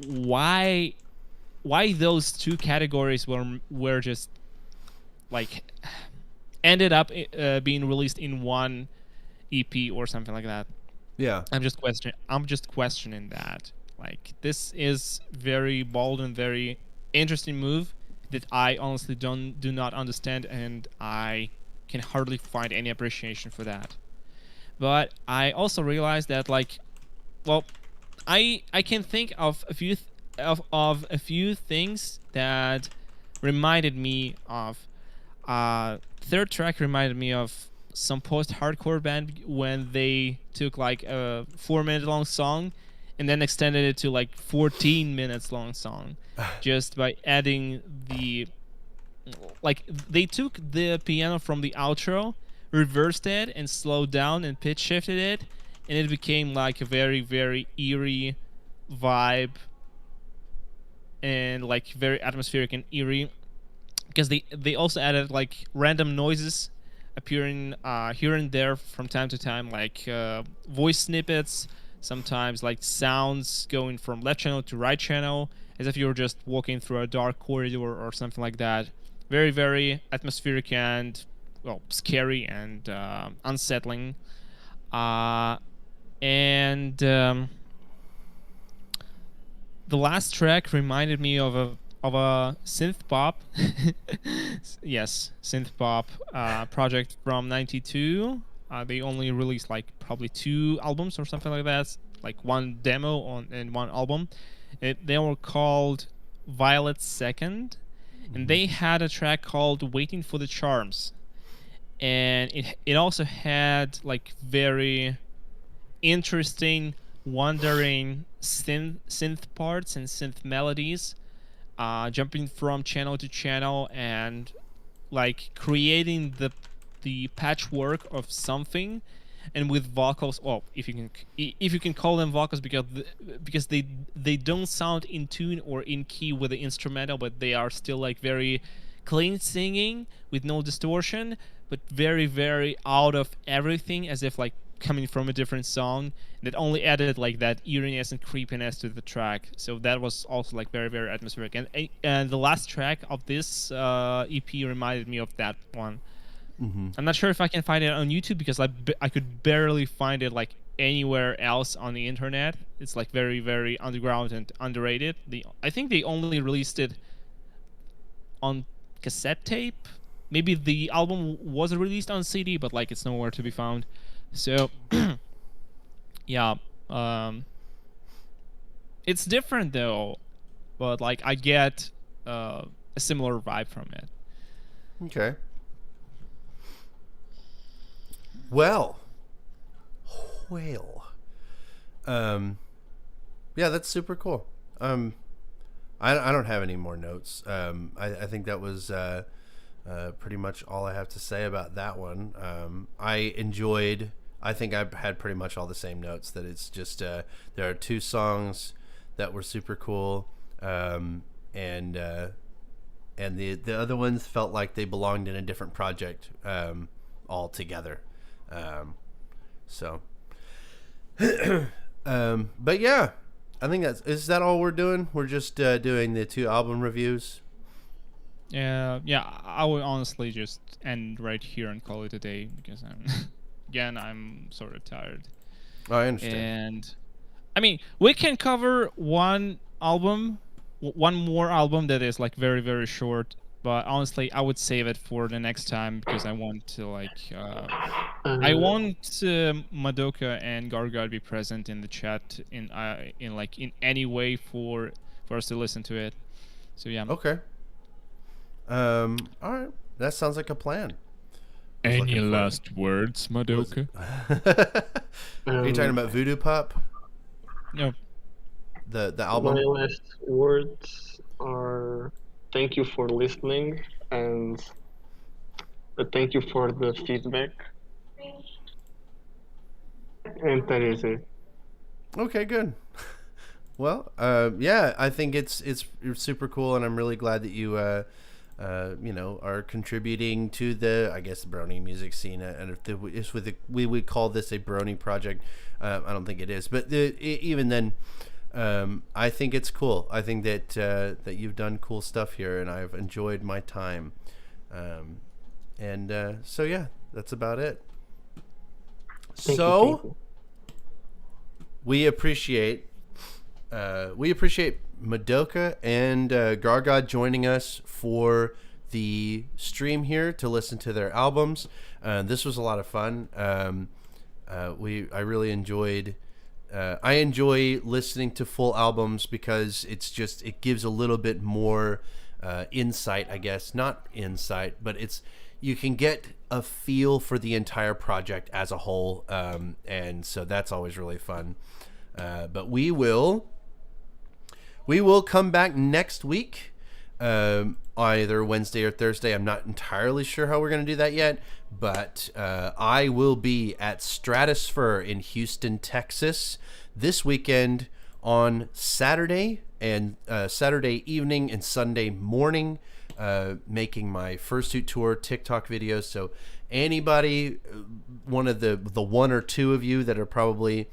why why those two categories were just like ended up being released in one EP or something like that. Yeah. I'm just questioning that. Like, this is very bold and very interesting move that I honestly do not understand, and I can hardly find any appreciation for that. But I also realized that, like, well, I can think of a few of a few things that reminded me of. Third track reminded me of some post-hardcore band when they took like a 4-minute long song and then extended it to like 14 minutes long song, just by adding the, like, they took the piano from the outro, reversed it and slowed down and pitch shifted it, and it became like a very, very eerie vibe and like very atmospheric and eerie, because they also added like random noises appearing here and there from time to time, like voice snippets, sometimes like sounds going from left channel to right channel, as if you were just walking through a dark corridor or something like that. Very, very atmospheric and, well, scary and unsettling. And the last track reminded me of a synth pop, yes, synth pop project from '92. They only released like probably 2 albums or something like that, like 1 demo and 1 album. They were called Violet Second, and they had a track called Waiting for the Charms, and it also had like very interesting, wandering synth parts and synth melodies, jumping from channel to channel and like creating the patchwork of something, and with vocals. Well, if you can call them vocals, because they don't sound in tune or in key with the instrumental, but they are still like very clean singing with no distortion, but very, very out of everything, as if like coming from a different song, that only added like that eeriness and creepiness to the track. So that was also like very, very atmospheric. And the last track of this EP reminded me of that one. Mm-hmm. I'm not sure if I can find it on YouTube, because I could barely find it like anywhere else on the internet. It's like very, very underground and underrated. I think they only released it on cassette tape. Maybe the album was released on CD, but like it's nowhere to be found. So yeah, it's different though, but like I get a similar vibe from it. Okay. Well, yeah, that's super cool. I don't have any more notes. I think that was pretty much all I have to say about that one. I think I had pretty much all the same notes, that it's just there are 2 songs that were super cool, and the other ones felt like they belonged in a different project altogether. But yeah, I think is that all we're doing? We're just doing the 2 album reviews. Yeah, I would honestly just end right here and call it a day, because I'm sort of tired. Oh, I understand. And I mean, we can cover one more album that is like very, very short, but honestly I would save it for the next time, because I want to like I want Madoka and Gargad to be present in the chat in any way for us to listen to it. So yeah. Okay. All right. That sounds like a plan. Any last words, Madoka? Are you talking about Voodoo Pop? No. The album? My last words are thank you for listening, and thank you for the feedback. And that is it. Okay, good. Well, yeah, I think it's super cool, and I'm really glad that you are contributing to the, I guess, the Brony music scene. And if we would call this a Brony project, I don't think it is. But even then, I think it's cool. I think that that you've done cool stuff here, and I've enjoyed my time. So yeah, that's about it. Thank you. We appreciate Madoka and Gargod joining us for the stream here to listen to their albums. This was a lot of fun. I really enjoyed. I enjoy listening to full albums because it gives a little bit more insight, I guess. Not insight, but you can get a feel for the entire project as a whole, and so that's always really fun. But we will come back next week, either Wednesday or Thursday. I'm not entirely sure how we're going to do that yet, but I will be at Stratosphere in Houston, Texas this weekend on Saturday and Saturday evening and Sunday morning, making my Fursuit Tour TikTok videos. So anybody, one of the one or two of you that are probably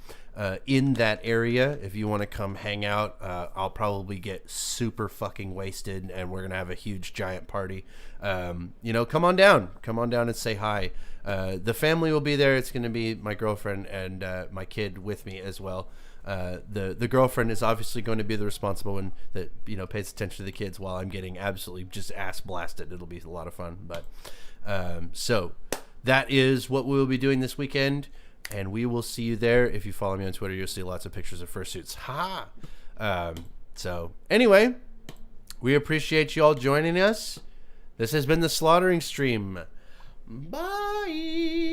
in that area, if you want to come hang out, I'll probably get super fucking wasted, and we're gonna have a huge giant party. Come on down and say hi. The family will be there. It's gonna be my girlfriend and my kid with me as well. The girlfriend is obviously going to be the responsible one that pays attention to the kids while I'm getting absolutely just ass blasted. It'll be a lot of fun. But so that is what we will be doing this weekend. And we will see you there. If you follow me on Twitter, you'll see lots of pictures of fursuits. Ha! So anyway, we appreciate you all joining us. This has been the Slaughtering Stream. Bye!